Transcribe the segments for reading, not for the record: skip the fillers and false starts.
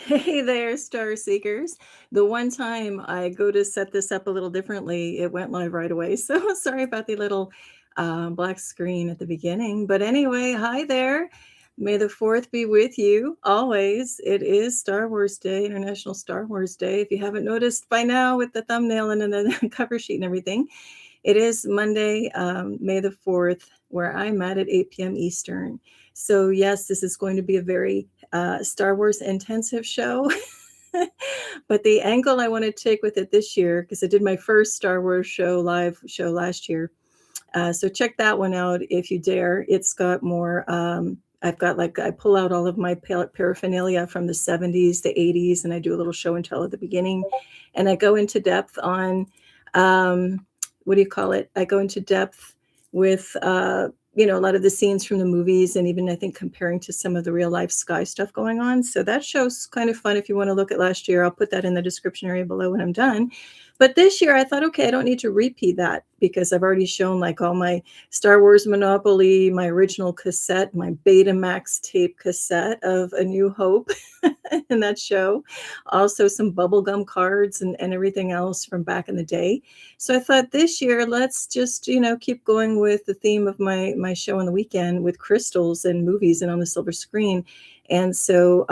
Hey there, Star Seekers. The one time I go to set this up a little differently, it went live right away. So sorry about the little black screen at the beginning. But anyway, hi there. May the 4th be with you always. It is Star Wars Day, International Star Wars Day. If you haven't noticed by now with the thumbnail and then the cover sheet and everything, it is Monday, May the 4th, where I'm at 8 p.m. Eastern. So, yes, this is going to be a very Star Wars intensive show. But the angle I want to take with it this year, because I did my first Star Wars show, live show last year. So check that one out if you dare. It's got more. I've got I pull out all of my paraphernalia from the 70s, the 80s, and I do a little show and tell at the beginning. And I go into depth on, what do you call it? I go into depth with, a lot of the scenes from the movies and even I think comparing to some of the real life sky stuff going on. So that show's kind of fun if you want to look at last year. I'll put that in the description area below when I'm done. But this year I thought, okay, I don't need to repeat that because I've already shown like all my Star Wars Monopoly, my original cassette, my Betamax tape cassette of A New Hope in that show. Also some bubblegum cards and everything else from back in the day. So I thought this year, let's just, keep going with the theme of my show on the weekend with crystals and movies and on the silver screen. And so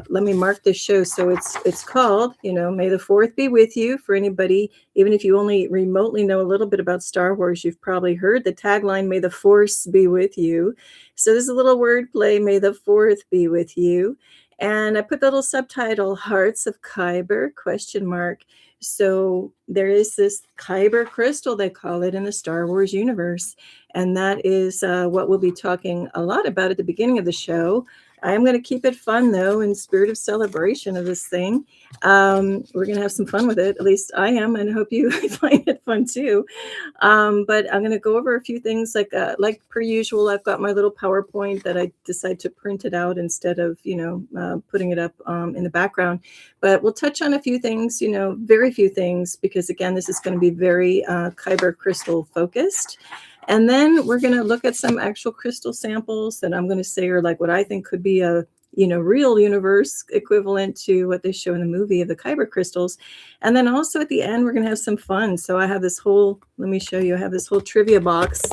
let me mark this show. So it's called, May the 4th be with you. For anybody, even if you only remotely know a little bit about Star Wars, you've probably heard the tagline, May the Force be with you. So there's a little wordplay, May the 4th be with you. And I put the little subtitle, Hearts of Kyber, question mark. So there is this Kyber crystal, they call it in the Star Wars universe. And that is what we'll be talking a lot about at the beginning of the show. I am going to keep it fun, though, in spirit of celebration of this thing. We're going to have some fun with it. At least I am, and I hope you find it fun, too. But I'm going to go over a few things like per usual. I've got my little PowerPoint that I decide to print it out instead of, putting it up in the background. But we'll touch on a few things, very few things, because, again, this is going to be very Kyber crystal focused. And then we're going to look at some actual crystal samples that I'm going to say are like what I think could be a, real universe equivalent to what they show in the movie of the Kyber crystals. And then also at the end, we're going to have some fun. So I have this whole, let me show you, I have this whole trivia box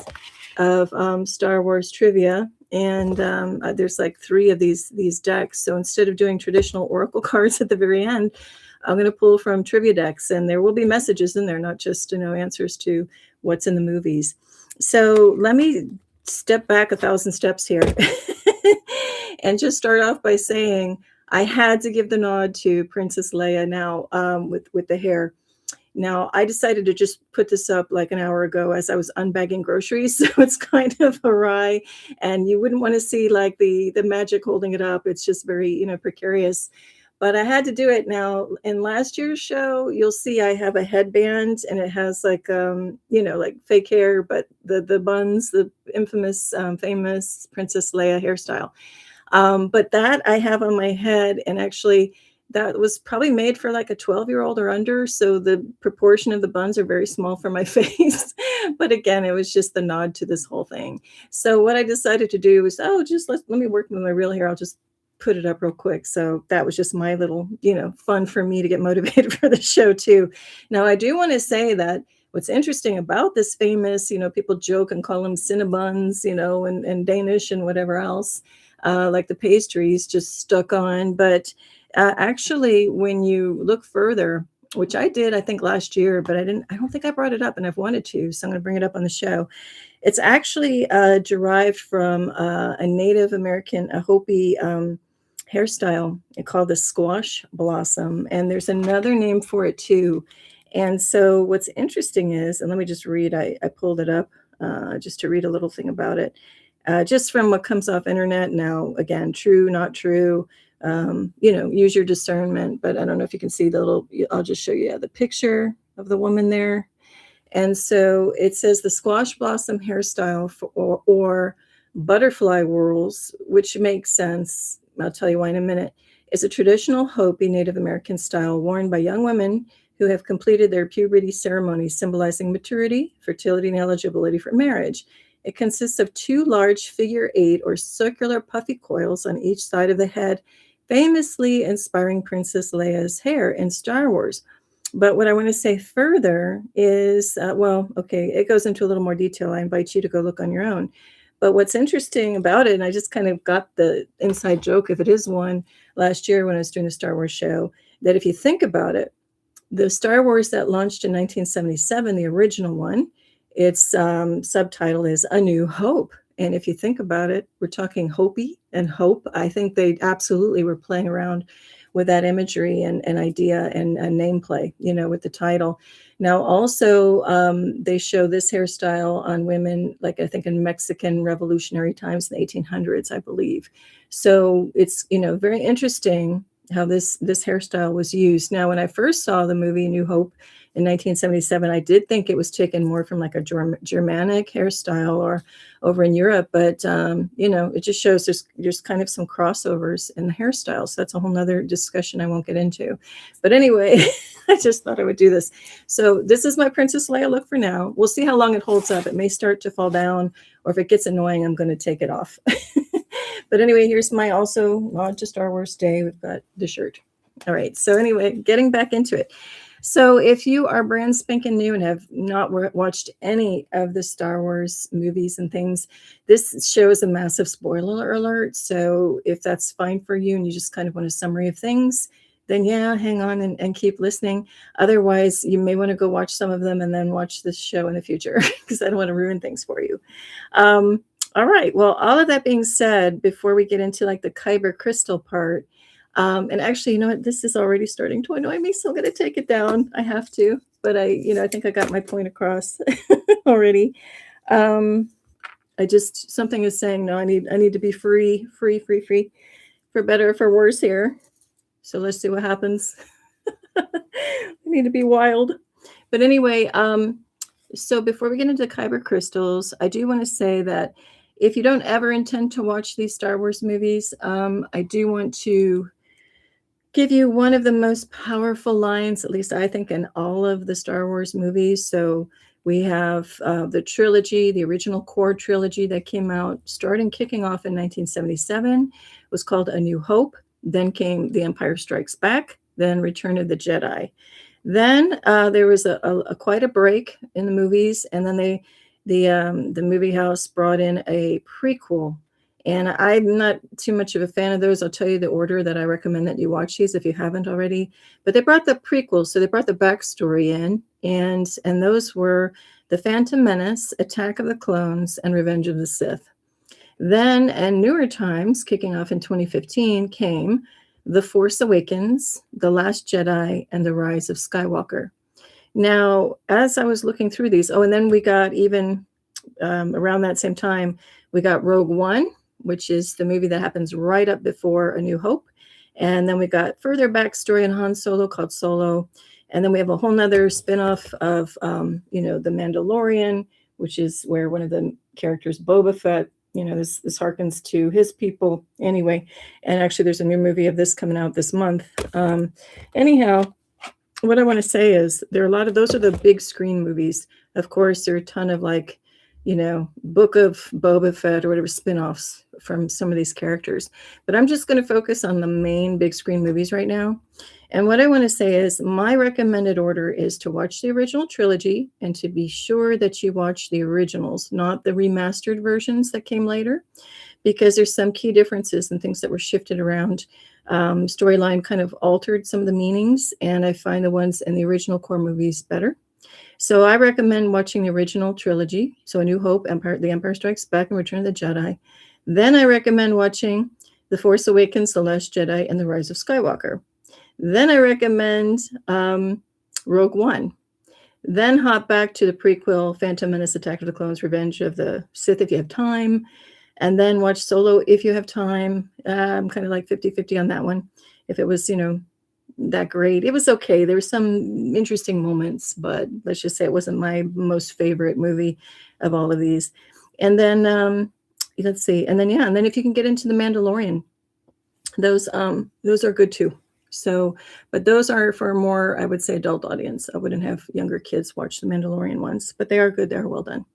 of Star Wars trivia. And there's like 3 of these decks. So instead of doing traditional Oracle cards at the very end, I'm going to pull from trivia decks. And there will be messages in there, not just, answers to what's in the movies. So let me step back 1,000 steps here and just start off by saying I had to give the nod to Princess Leia now with the hair. Now, I decided to just put this up like an hour ago as I was unbagging groceries, so it's kind of awry, and you wouldn't want to see like the magic holding it up. It's just very, precarious. But I had to do it now. In last year's show, you'll see I have a headband and it has like, like fake hair, but the buns, the infamous, famous Princess Leia hairstyle. But that I have on my head, and actually that was probably made for like a 12-year-old or under. So the proportion of the buns are very small for my face. But again, it was just the nod to this whole thing. So what I decided to do was, just let me work with my real hair. I'll just put it up real quick. So that was just my little, fun for me to get motivated for the show too. Now, I do want to say that what's interesting about this famous, people joke and call them Cinnabuns, and Danish and whatever else, like the pastries just stuck on. But actually, when you look further, which I did, I think last year, but I don't think I brought it up, and I've wanted to, so I'm going to bring it up on the show. It's actually derived from a Native American, a Hopi hairstyle called the squash blossom. And there's another name for it too. And so what's interesting is, and let me just read, I pulled it up just to read a little thing about it. Just from what comes off internet now, again, true, not true, use your discernment. But I don't know if you can see the little, I'll just show you the picture of the woman there. And so it says the squash blossom hairstyle or butterfly whirls, which makes sense. I'll tell you why in a minute. Is a traditional Hopi Native American style worn by young women who have completed their puberty ceremony, symbolizing maturity, fertility, and eligibility for marriage. It consists of 2 large figure 8 or circular puffy coils on each side of the head, famously inspiring Princess Leia's hair in Star Wars. But what I want to say further is, well, okay, it goes into a little more detail. I invite you to go look on your own. But what's interesting about it, and I just kind of got the inside joke, if it is one, last year when I was doing the Star Wars show, that if you think about it, the Star Wars that launched in 1977, the original one, its subtitle is A New Hope. And if you think about it, we're talking Hopi and hope. I think they absolutely were playing around with that imagery and idea and nameplay, with the title. Now, also, they show this hairstyle on women, like I think in Mexican revolutionary times in the 1800s, I believe. So it's, very interesting how this hairstyle was used. Now, when I first saw the movie New Hope in 1977, I did think it was taken more from like a Germanic hairstyle or over in Europe, but it just shows there's kind of some crossovers in the hairstyles. So that's a whole nother discussion I won't get into. But anyway, I just thought I would do this. So this is my Princess Leia look for now. We'll see how long it holds up. It may start to fall down, or if it gets annoying, I'm going to take it off. But anyway, here's my also nod to Star Wars Day. We've got the shirt. All right. So anyway, getting back into it. So if you are brand spanking new and have not watched any of the Star Wars movies and things, this show is a massive spoiler alert. So if that's fine for you and you just kind of want a summary of things, then yeah, hang on and keep listening. Otherwise, you may want to go watch some of them and then watch this show in the future because I don't want to ruin things for you. All right. Well, all of that being said, before we get into like the Kyber crystal part, and actually, you know what? This is already starting to annoy me, so I'm going to take it down. I have to, but I think I got my point across already. Something is saying, no, I need to be free, for better or for worse here. So let's see what happens. I need to be wild. But anyway, so before we get into the Kyber crystals, I do want to say that if you don't ever intend to watch these Star Wars movies, I do want to give you one of the most powerful lines, at least I think, in all of the Star Wars movies. So we have the trilogy, the original core trilogy that came out, kicking off in 1977, was called A New Hope. Then came The Empire Strikes Back, then Return of the Jedi. Then there was a quite a break in the movies, and then the movie house brought in a prequel. And I'm not too much of a fan of those. I'll tell you the order that I recommend that you watch these if you haven't already. But they brought the prequels, so they brought the backstory in, and those were The Phantom Menace, Attack of the Clones, and Revenge of the Sith. Then, in newer times, kicking off in 2015, came The Force Awakens, The Last Jedi, and The Rise of Skywalker. Now, as I was looking through these, and then we got even around that same time, we got Rogue One, which is the movie that happens right up before A New Hope. And then we got further backstory in Han Solo called Solo. And then we have a whole nother spinoff of, The Mandalorian, which is where one of the characters, Boba Fett, this harkens to his people anyway. And actually, there's a new movie of this coming out this month. Anyhow, what I want to say is there are a lot of, those are the big screen movies. Of course, there are a ton of Book of Boba Fett or whatever spinoffs from some of these characters. But I'm just going to focus on the main big screen movies right now. And what I want to say is my recommended order is to watch the original trilogy and to be sure that you watch the originals, not the remastered versions that came later, because there's some key differences and things that were shifted around. Storyline kind of altered some of the meanings, and I find the ones in the original core movies better. So I recommend watching the original trilogy, so A New Hope, The Empire Strikes Back, and Return of the Jedi. Then I recommend watching The Force Awakens, The Last Jedi, and The Rise of Skywalker. Then I recommend Rogue One. Then hop back to the prequel, Phantom Menace, Attack of the Clones, Revenge of the Sith if you have time. And then watch Solo if you have time. I'm kind of like 50-50 on that one. If it was, that great. It was okay. There were some interesting moments, but let's just say it wasn't my most favorite movie of all of these. And then let's see. And then and then if you can get into The Mandalorian, those are good too. So, but those are for more, I would say, adult audience. I wouldn't have younger kids watch The Mandalorian ones, but they are good. They're well done.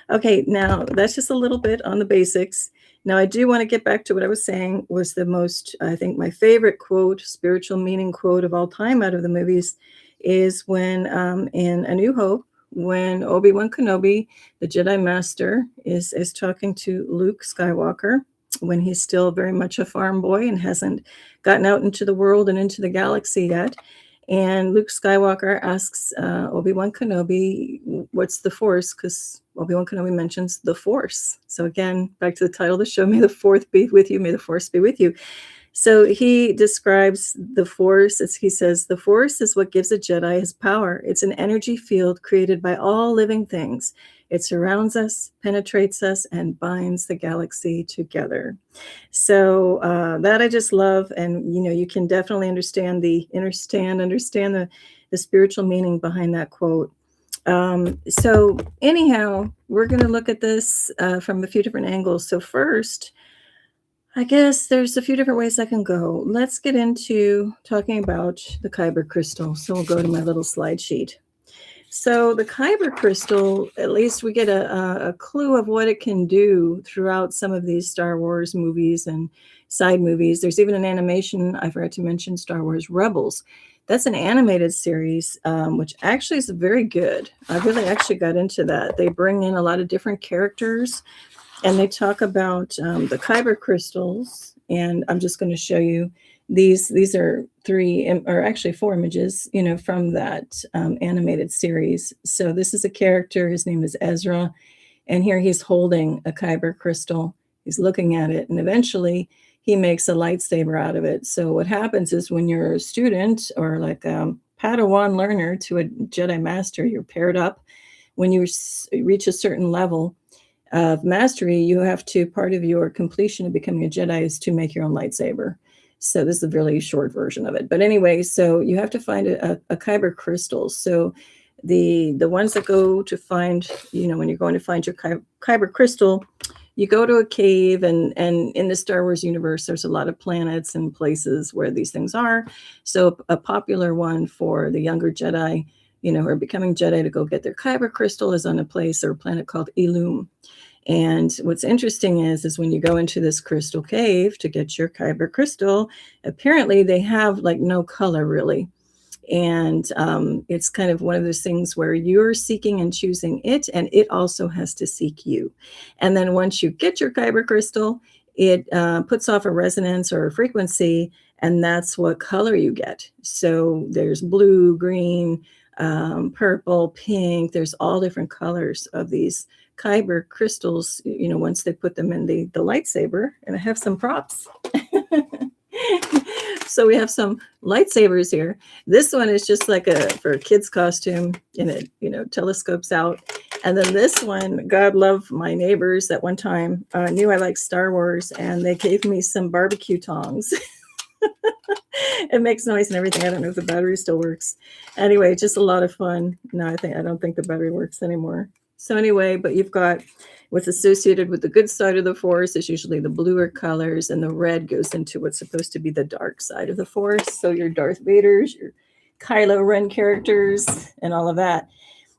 Okay, now that's just a little bit on the basics. Now, I do want to get back to what I was saying was the most, I think, my favorite quote, spiritual meaning quote of all time out of the movies is when in A New Hope, when Obi-Wan Kenobi, the Jedi Master, is talking to Luke Skywalker when he's still very much a farm boy and hasn't gotten out into the world and into the galaxy yet. And Luke Skywalker asks Obi-Wan Kenobi, what's the Force? Because Obi-Wan Kenobi mentions the Force. So again, back to the title of the show, may the Fourth be with you, may the Force be with you. So he describes the Force as he says, the Force is what gives a Jedi his power. It's an energy field created by all living things. It surrounds us, penetrates us, and binds the galaxy together. So that I just love. And, you can definitely understand the spiritual meaning behind that quote. So anyhow, we're going to look at this from a few different angles. So first, I guess there's a few different ways I can go. Let's get into talking about the Kyber crystal. So we'll go to my little slide sheet. So the Kyber crystal, at least we get a clue of what it can do throughout some of these Star Wars movies and side movies. There's even an animation, I forgot to mention, Star Wars Rebels. That's an animated series, which actually is very good. I really actually got into that. They bring in a lot of different characters, and they talk about the Kyber crystals. And I'm just going to show you these. These are four images, from that animated series. So this is a character. His name is Ezra. And here he's holding a Kyber crystal. He's looking at it. And eventually he makes a lightsaber out of it. So what happens is when you're a student or like a Padawan learner to a Jedi Master, you're paired up. When you reach a certain level of mastery, you have to, part of your completion of becoming a Jedi is to make your own lightsaber. So this is a really short version of it. But anyway, so you have to find a Kyber crystal. So the ones that go to find, when you're going to find your Kyber crystal, you go to a cave, and in the Star Wars universe, there's a lot of planets and places where these things are. So a popular one for the younger Jedi, who are becoming Jedi to go get their Kyber crystal is on a place or a planet called Ilum. And what's interesting is when you go into this crystal cave to get your Kyber crystal, apparently they have like no color really. And it's kind of one of those things where you're seeking and choosing it, and it also has to seek you. And then once you get your Kyber crystal, it puts off a resonance or a frequency, and that's what color you get. So there's blue, green, purple, pink. There's all different colors of these Kyber crystals, once they put them in the lightsaber. And I have some props. So we have some lightsabers here. This one is just like for a kid's costume, and it telescopes out. And then this one, God love my neighbors at one time knew I liked Star Wars, and they gave me some barbecue tongs. It makes noise and everything. I don't know if the battery still works. Anyway, just a lot of fun. No, I don't think the battery works anymore. So anyway, but you've got what's associated with the good side of the Force is usually the bluer colors, and the red goes into what's supposed to be the dark side of the Force. So your Darth Vaders, your Kylo Ren characters, and all of that.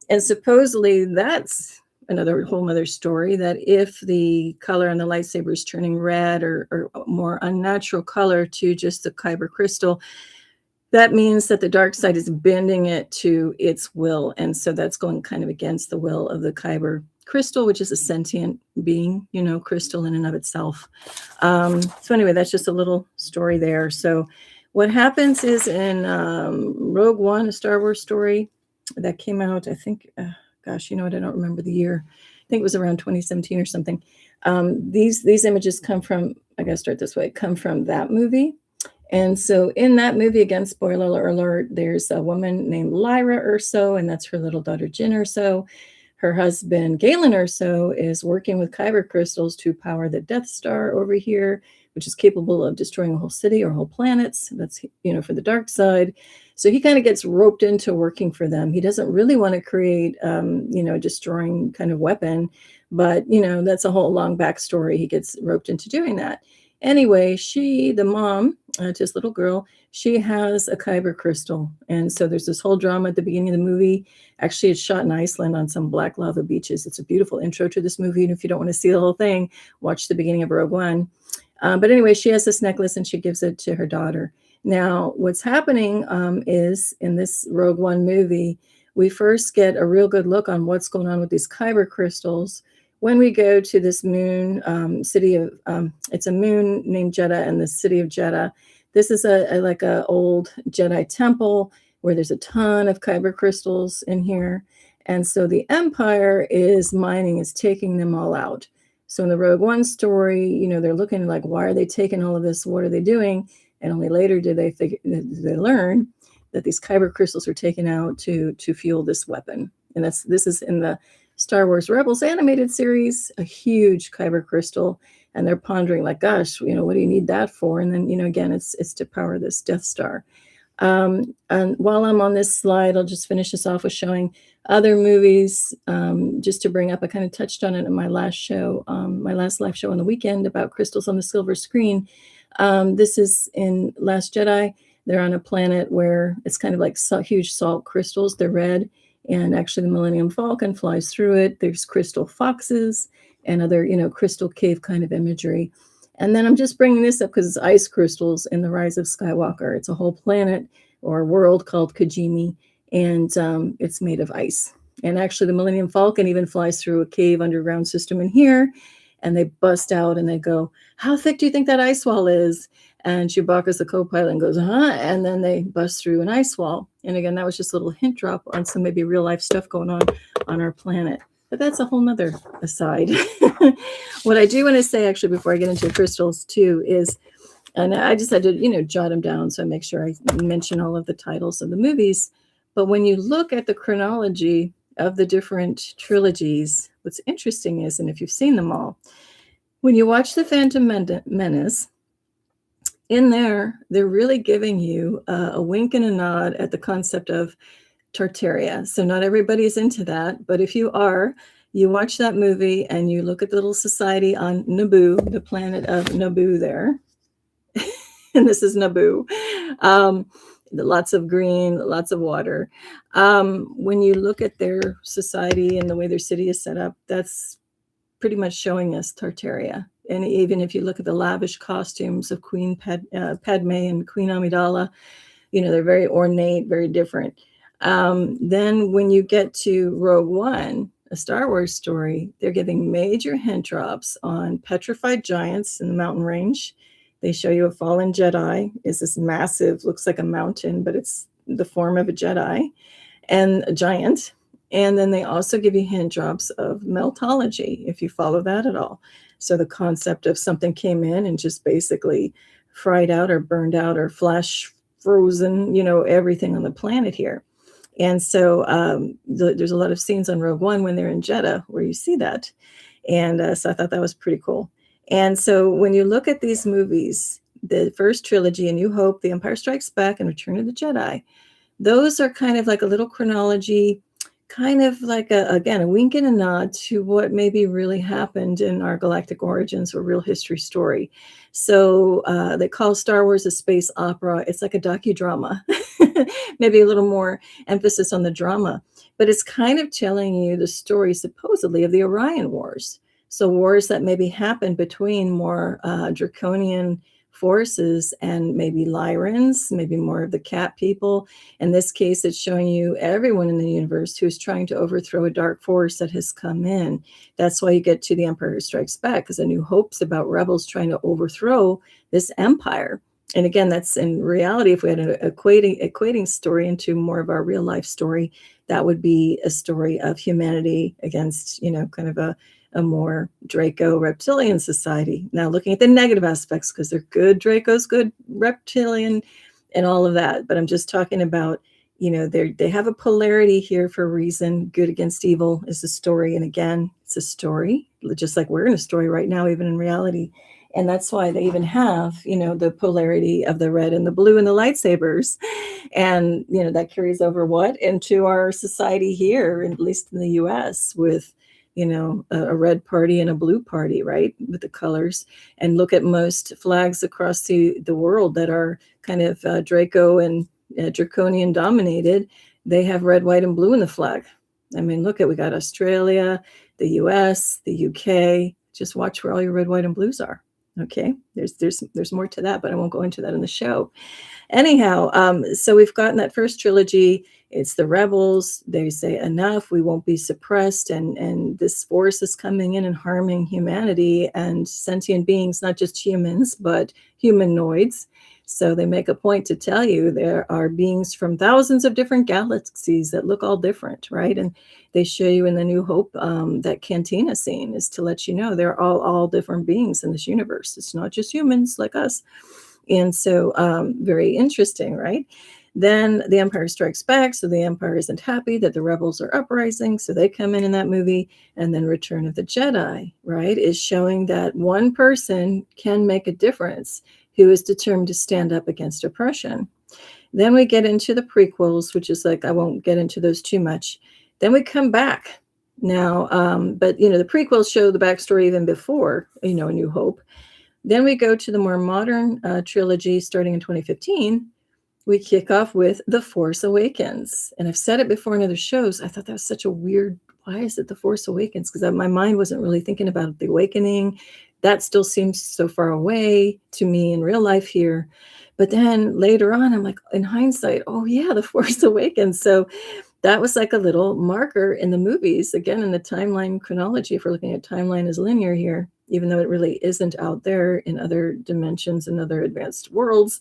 And supposedly that's whole other story, that if the color on the lightsaber is turning red or more unnatural color to just the Kyber crystal, that means that the dark side is bending it to its will. And so that's going kind of against the will of the Kyber crystal, which is a sentient being, crystal in and of itself. So anyway, that's just a little story there. So what happens is in Rogue One, a Star Wars story that came out, I think, I don't remember the year. I think it was around 2017 or something. These images come from, I got to start this way, come from that movie. And so in that movie, again, spoiler alert, there's a woman named Lyra Urso, and that's her little daughter, Jyn Urso. Her husband, Galen Urso, is working with Kyber crystals to power the Death Star over here, which is capable of destroying a whole city or whole planets. That's, for the dark side. So he kind of gets roped into working for them. He doesn't really want to create, a destroying kind of weapon, but, that's a whole long backstory. He gets roped into doing that. Anyway, the mom, to this little girl. She has a Kyber crystal. And so there's this whole drama at the beginning of the movie. Actually, it's shot in Iceland on some black lava beaches. It's a beautiful intro to this movie. And if you don't want to see the whole thing, watch the beginning of Rogue One. But anyway, she has this necklace and she gives it to her daughter. Now, what's happening is in this Rogue One movie, we first get a real good look on what's going on with these Kyber crystals when we go to this moon city of, it's a moon named Jeddah and the city of Jeddah. This is like a old Jedi temple where there's a ton of Kyber crystals in here. And so the Empire is mining, is taking them all out. So in the Rogue One story, you know, they're looking like, why are they taking all of this? What are they doing? And only later did they learn that these Kyber crystals are taken out to fuel this weapon. And this is in the Star Wars Rebels animated series, a huge Kyber crystal. And they're pondering like, gosh, you know, what do you need that for? And then, you know, again, it's to power this Death Star. And while I'm on this slide, I'll just finish this off with showing other movies, just to bring up. I kind of touched on it in my last show, my last live show on the weekend about crystals on the silver screen. This is in Last Jedi. They're on a planet where it's kind of like huge salt crystals. They're red. And actually the Millennium Falcon flies through it. There's crystal foxes and other, you know, crystal cave kind of imagery. And then I'm just bringing this up because it's ice crystals in The Rise of Skywalker. It's a whole planet or world called Kajimi, and it's made of ice. And actually the Millennium Falcon even flies through a cave underground system in here, and they bust out and they go, how thick do you think that ice wall is? And Chewbacca's the co-pilot and goes, huh? And then they bust through an ice wall. And again, that was just a little hint drop on some maybe real life stuff going on our planet. But that's a whole nother aside. What I do want to say, actually, before I get into crystals too, is, and I just had to, you know, jot them down so I make sure I mention all of the titles of the movies. But when you look at the chronology of the different trilogies, what's interesting is, and if you've seen them all, when you watch The Phantom Menace, in there, they're really giving you a wink and a nod at the concept of Tartaria. So not everybody's into that, but if you are, you watch that movie and you look at the little society on Naboo, the planet of Naboo there. And this is Naboo. Lots of green, lots of water. When you look at their society and the way their city is set up, that's pretty much showing us Tartaria. And even if you look at the lavish costumes of Queen Padme and Queen Amidala, you know, they're very ornate, very different. Then when you get to Rogue One, a Star Wars story, they're giving major hint drops on petrified giants in the mountain range. They show you a fallen Jedi is this massive, looks like a mountain, but it's the form of a Jedi and a giant. And then they also give you hint drops of meltology, if you follow that at all. So the concept of something came in and just basically fried out or burned out or flash frozen, you know, everything on the planet here. And so there's a lot of scenes on Rogue One when they're in Jeddah where you see that. And so I thought that was pretty cool. And so when you look at these movies, the first trilogy, A New Hope, The Empire Strikes Back, and Return of the Jedi, those are kind of like a little chronology, kind of like a wink and a nod to what maybe really happened in our galactic origins or real history story. So they call Star Wars a space opera. It's like a docudrama, maybe a little more emphasis on the drama, but it's kind of telling you the story supposedly of the Orion Wars. So wars that maybe happened between more draconian forces and maybe Lyrans, maybe more of the cat people. In this case, it's showing you everyone in the universe who's trying to overthrow a dark force that has come in. That's why you get to The Empire Strikes Back, because A New Hope's about rebels trying to overthrow this empire. And again, that's in reality, if we had an equating story into more of our real life story, that would be a story of humanity against, you know, kind of a more Draco reptilian society. Now looking at the negative aspects, because they're good Dracos, good reptilian, and all of that. But I'm just talking about, you know, they have a polarity here for a reason. Good against evil is a story. And again, it's a story, just like we're in a story right now, even in reality. And that's why they even have, you know, the polarity of the red and the blue and the lightsabers. And, you know, that carries over into our society here, at least in the US, with a red party and a blue party, right, with the colors. And look at most flags across the world that are kind of Draco and Draconian dominated. They have red, white, and blue in the flag. I mean, look at, we got Australia, the US, the UK. Just watch where all your red, white, and blues are. Okay, there's more to that, but I won't go into that in the show. Anyhow, so we've gotten that first trilogy. It's the rebels. They say enough. We won't be suppressed, and this force is coming in and harming humanity and sentient beings, not just humans, but humanoids. So they make a point to tell you there are beings from thousands of different galaxies that look all different, right? And they show you in the New Hope, that cantina scene is to let you know they're all different beings in this universe. It's not just humans like us. And so very interesting, right? Then the Empire Strikes Back. So the Empire isn't happy that the rebels are uprising. So they come in that movie. And then Return of the Jedi, right, is showing that one person can make a difference who is determined to stand up against oppression. Then we get into the prequels, which is like, I won't get into those too much. Then we come back now. But, the prequels show the backstory even before, A New Hope. Then we go to the more modern trilogy starting in 2015. We kick off with The Force Awakens. And I've said it before in other shows. I thought that was such a weird, why is it The Force Awakens? Because my mind wasn't really thinking about the awakening. That still seems so far away to me in real life here. But then later on, I'm like, in hindsight, oh yeah, The Force Awakens. So that was like a little marker in the movies, again, in the timeline chronology, if we're looking at timeline as linear here, even though it really isn't out there in other dimensions and other advanced worlds.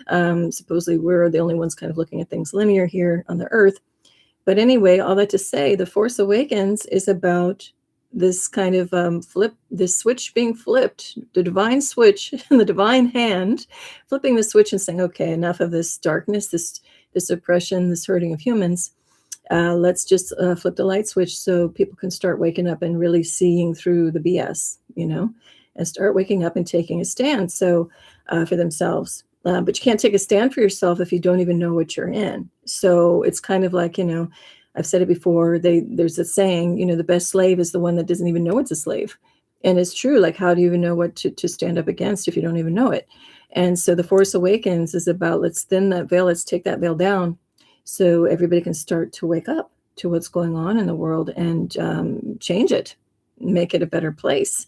Supposedly we're the only ones kind of looking at things linear here on the Earth. But anyway, all that to say, The Force Awakens is about this kind of this switch being flipped, the divine switch in the divine hand, flipping the switch and saying, okay, enough of this darkness, this oppression, this hurting of humans. Let's just flip the light switch so people can start waking up and really seeing through the BS, and start waking up and taking a stand for themselves. But you can't take a stand for yourself if you don't even know what you're in. So it's kind of like, I've said it before, there's a saying, the best slave is the one that doesn't even know it's a slave. And it's true. Like, how do you even know what to stand up against if you don't even know it? And so The Force Awakens is about, let's thin that veil, let's take that veil down so everybody can start to wake up to what's going on in the world and change it, make it a better place.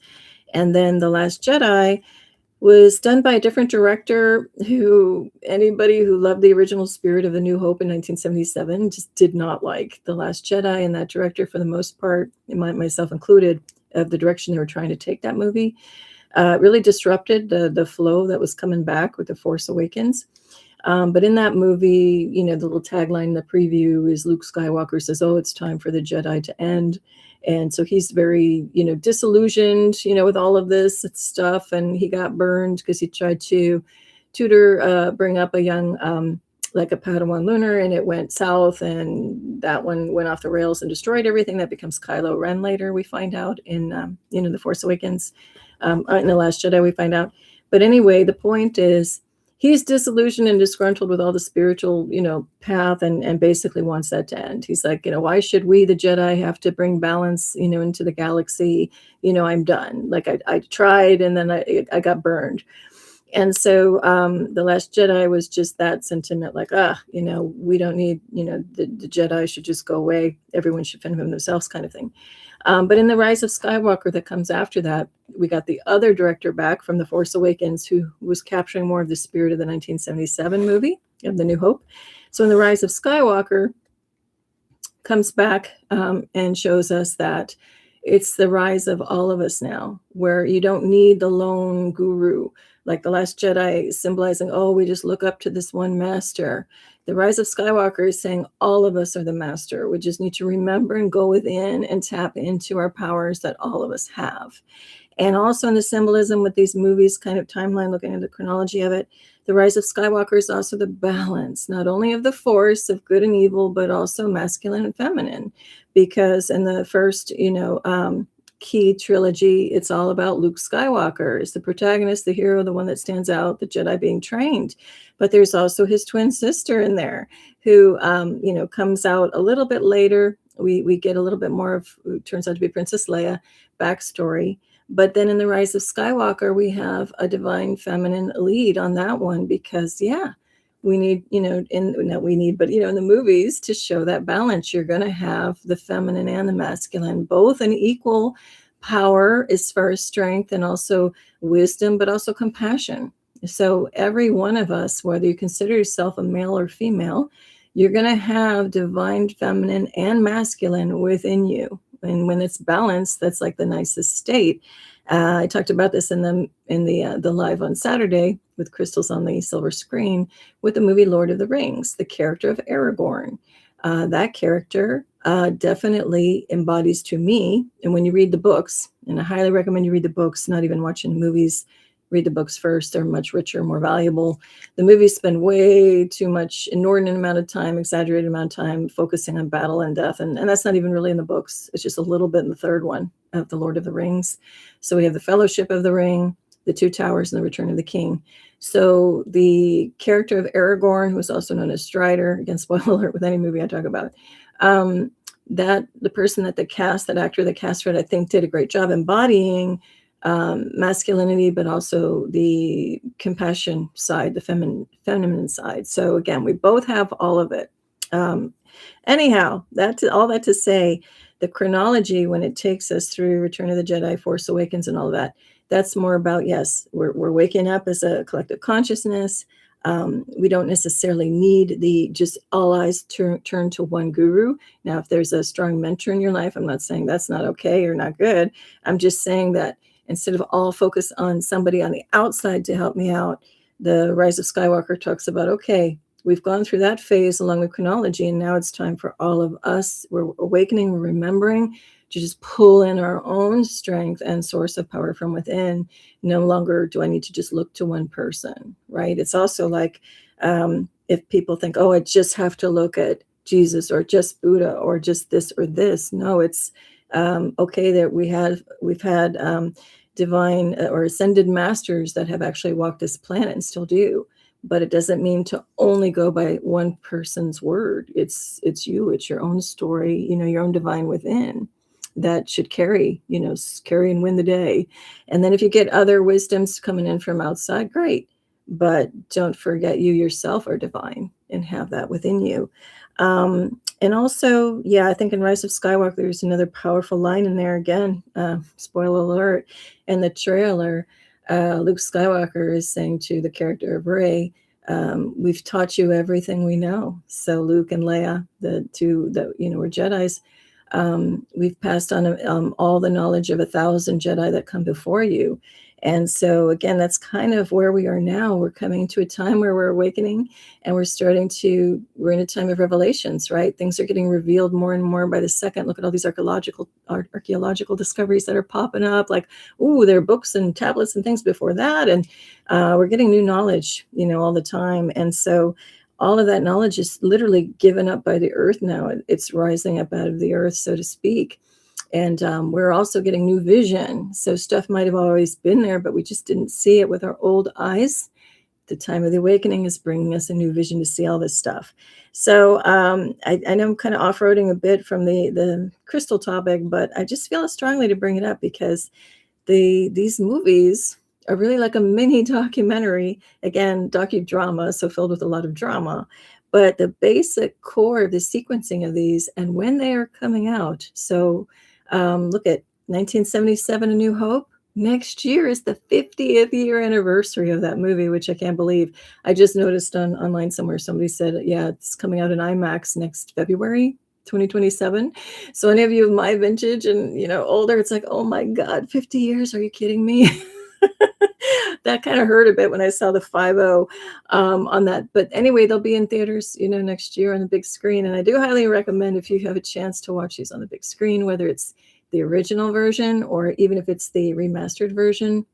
And then The Last Jedi was done by a different director who anybody who loved the original spirit of The New Hope in 1977 just did not like The Last Jedi. And that director, for the most part, myself included, of the direction they were trying to take that movie, really disrupted the flow that was coming back with The Force Awakens. But in that movie, the little tagline, the preview is Luke Skywalker says, oh, it's time for the Jedi to end. And so he's very, disillusioned, with all of this stuff. And he got burned because he tried to bring up a young, like a Padawan lunar, and it went south. And that one went off the rails and destroyed everything. That becomes Kylo Ren later, we find out in, The Force Awakens. In The Last Jedi, we find out. But anyway, the point is, he's disillusioned and disgruntled with all the spiritual, path and basically wants that to end. He's like, why should we, the Jedi, have to bring balance, into the galaxy? I'm done. Like I tried and then I got burned. And so The Last Jedi was just that sentiment, like, we don't need, the Jedi should just go away. Everyone should fend for themselves kind of thing. But in The Rise of Skywalker that comes after that, we got the other director back from The Force Awakens who was capturing more of the spirit of the 1977 movie of The New Hope. So in The Rise of Skywalker comes back and shows us that it's the rise of all of us now, where you don't need the lone guru, like The Last Jedi symbolizing, oh, we just look up to this one master. The Rise of Skywalker is saying all of us are the master. We just need to remember and go within and tap into our powers that all of us have. And also in the symbolism with these movies, kind of timeline, looking at the chronology of it, The Rise of Skywalker is also the balance, not only of the force of good and evil, but also masculine and feminine. Because in the first, key trilogy, it's all about Luke Skywalker is the protagonist, the hero, the one that stands out, the Jedi being trained. But there's also his twin sister in there who, comes out a little bit later we get a little bit more of who turns out to be Princess Leia backstory. But then in The Rise of Skywalker, we have a divine feminine lead on that one because, yeah, we need, not we need, but, in the movies to show that balance, you're going to have the feminine and the masculine, both an equal power as far as strength and also wisdom, but also compassion. So every one of us, whether you consider yourself a male or female, you're going to have divine feminine and masculine within you. And when it's balanced, that's like the nicest state. I talked about this in the live on Saturday with crystals on the silver screen with the movie Lord of the Rings, the character of Aragorn. That character definitely embodies to me. And when you read the books, and I highly recommend you read the books, not even watching movies, read the books first. They're much richer, more valuable. The movies spend way too much, inordinate amount of time, exaggerated amount of time focusing on battle and death. And that's not even really in the books. It's just a little bit in the third one of the Lord of the Rings. So we have the Fellowship of the Ring, the Two Towers, and the Return of the King. So the character of Aragorn, who is also known as Strider, again, spoiler alert with any movie I talk about, that the person that that actor that cast for it, I think did a great job embodying masculinity, but also the compassion side, the feminine side. So again, we both have all of it. Anyhow, all that to say, the chronology, when it takes us through Return of the Jedi, Force Awakens, and all that, that's more about, yes, we're waking up as a collective consciousness. We don't necessarily need just all eyes turn to one guru. Now, if there's a strong mentor in your life, I'm not saying that's not okay or not good. I'm just saying that instead of all focus on somebody on the outside to help me out, the Rise of Skywalker talks about, okay, we've gone through that phase along with chronology, and now it's time for all of us. We're awakening, we're remembering to just pull in our own strength and source of power from within. No longer do I need to just look to one person, right? It's also like if people think, oh, I just have to look at Jesus or just Buddha or just this or this. No, it's okay that we've had divine or ascended masters that have actually walked this planet and still do. But it doesn't mean to only go by one person's word. It's you, it's your own story, your own divine within that should carry and win the day. And then if you get other wisdoms coming in from outside, great. But don't forget you yourself are divine and have that within you. And also, I think in Rise of Skywalker, there's another powerful line in there again, spoiler alert, in the trailer. Luke Skywalker is saying to the character of Rey, we've taught you everything we know. So Luke and Leia, the two that, were Jedis, we've passed on all the knowledge of 1,000 Jedi that come before you. And so, again, that's kind of where we are now. We're coming to a time where we're awakening and we're in a time of revelations, right? Things are getting revealed more and more by the second. Look at all these archaeological discoveries that are popping up. Like, there are books and tablets and things before that. And we're getting new knowledge, all the time. And so all of that knowledge is literally given up by the earth now. It's rising up out of the earth, so to speak. And we're also getting new vision. So stuff might have always been there, but we just didn't see it with our old eyes. The time of the awakening is bringing us a new vision to see all this stuff. So I know I'm kind of off-roading a bit from the crystal topic, but I just feel strongly to bring it up because these movies are really like a mini documentary, again, docudrama, so filled with a lot of drama. But the basic core of the sequencing of these and when they are coming out. So look at 1977, A New Hope. Next year is the 50th year anniversary of that movie, which I can't believe. I just noticed online somewhere, somebody said, it's coming out in IMAX next February, 2027. So any of you of my vintage and, older, it's like, oh my God, 50 years. Are you kidding me? That kind of hurt a bit when I saw the 5-0 on that. But anyway, they'll be in theaters, next year on the big screen. And I do highly recommend if you have a chance to watch these on the big screen, whether it's the original version or even if it's the remastered version,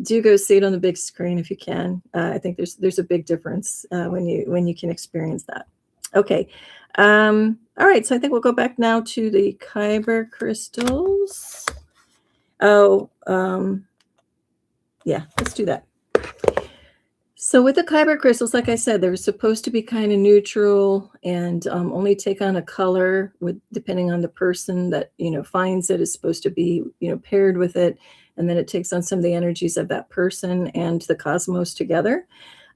do go see it on the big screen if you can. I think there's a big difference when you can experience that. Okay. All right. So I think we'll go back now to the Kyber crystals. Let's do that. So with the Kyber crystals, like I said, they're supposed to be kind of neutral and only take on a color with depending on the person that finds it is supposed to be paired with it, and then it takes on some of the energies of that person and the cosmos together.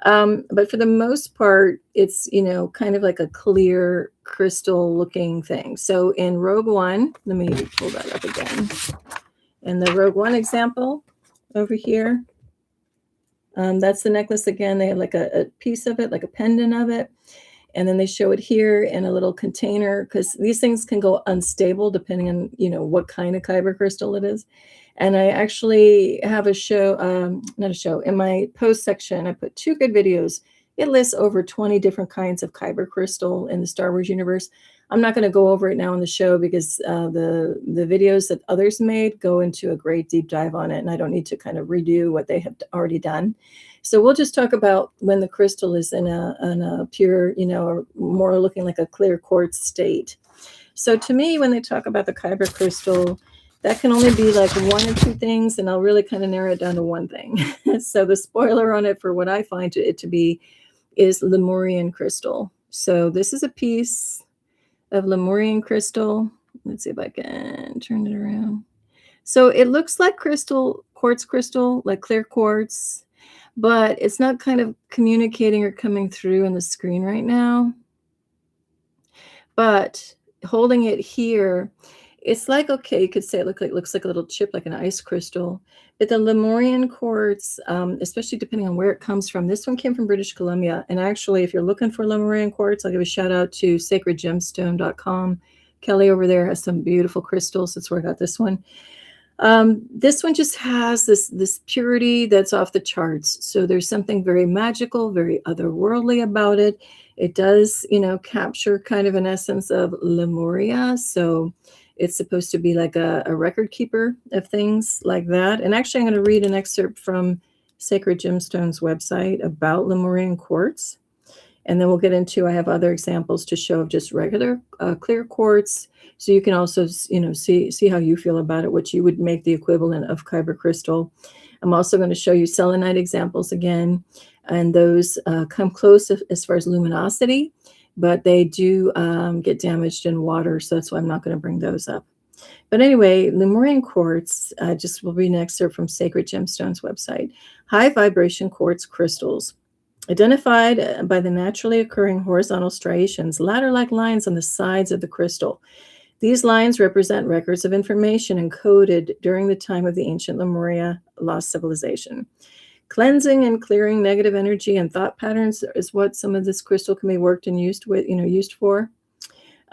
But for the most part, it's kind of like a clear crystal looking thing. So in Rogue One, let me pull that up again. In the Rogue One example over here. That's the necklace again. They have like a piece of it, like a pendant of it. And then they show it here in a little container because these things can go unstable depending on, what kind of Kyber crystal it is. And I actually have a show, not a show, in my post section, I put 2 good videos. It lists over 20 different kinds of Kyber crystal in the Star Wars universe. I'm not going to go over it now in the show because the videos that others made go into a great deep dive on it, and I don't need to kind of redo what they have already done. So we'll just talk about when the crystal is in a pure, or more looking like a clear quartz state. So to me, when they talk about the Kyber crystal, that can only be like 1 or 2 things, and I'll really kind of narrow it down to one thing. So the spoiler on it for what I find it to be is Lemurian crystal. So this is a piece of Lemurian crystal. Let's see if I can turn it around. So it looks like quartz crystal, like clear quartz, but it's not kind of communicating or coming through on the screen right now. But holding it here, it's like, okay, you could say it looks like a little chip, like an ice crystal. But the Lemurian quartz, especially depending on where it comes from, this one came from British Columbia. And actually, if you're looking for Lemurian quartz, I'll give a shout out to sacredgemstone.com. Kelly over there has some beautiful crystals. That's where I got this one. This one just has this purity that's off the charts. So there's something very magical, very otherworldly about it. It does, capture kind of an essence of Lemuria. So it's supposed to be like a record keeper of things like that. And actually, I'm going to read an excerpt from Sacred Gemstone's website about Lemurian quartz. And then we'll get into, I have other examples to show of just regular clear quartz. So you can also, see how you feel about it, what you would make the equivalent of Kyber crystal. I'm also going to show you selenite examples again. And those come close as far as luminosity, but they do get damaged in water. So that's why I'm not going to bring those up. But anyway, Lemurian quartz, just will be an excerpt from Sacred Gemstone's website. High vibration quartz crystals. Identified by the naturally occurring horizontal striations, ladder-like lines on the sides of the crystal. These lines represent records of information encoded during the time of the ancient Lemuria lost civilization. Cleansing and clearing negative energy and thought patterns is what some of this crystal can be worked and used for.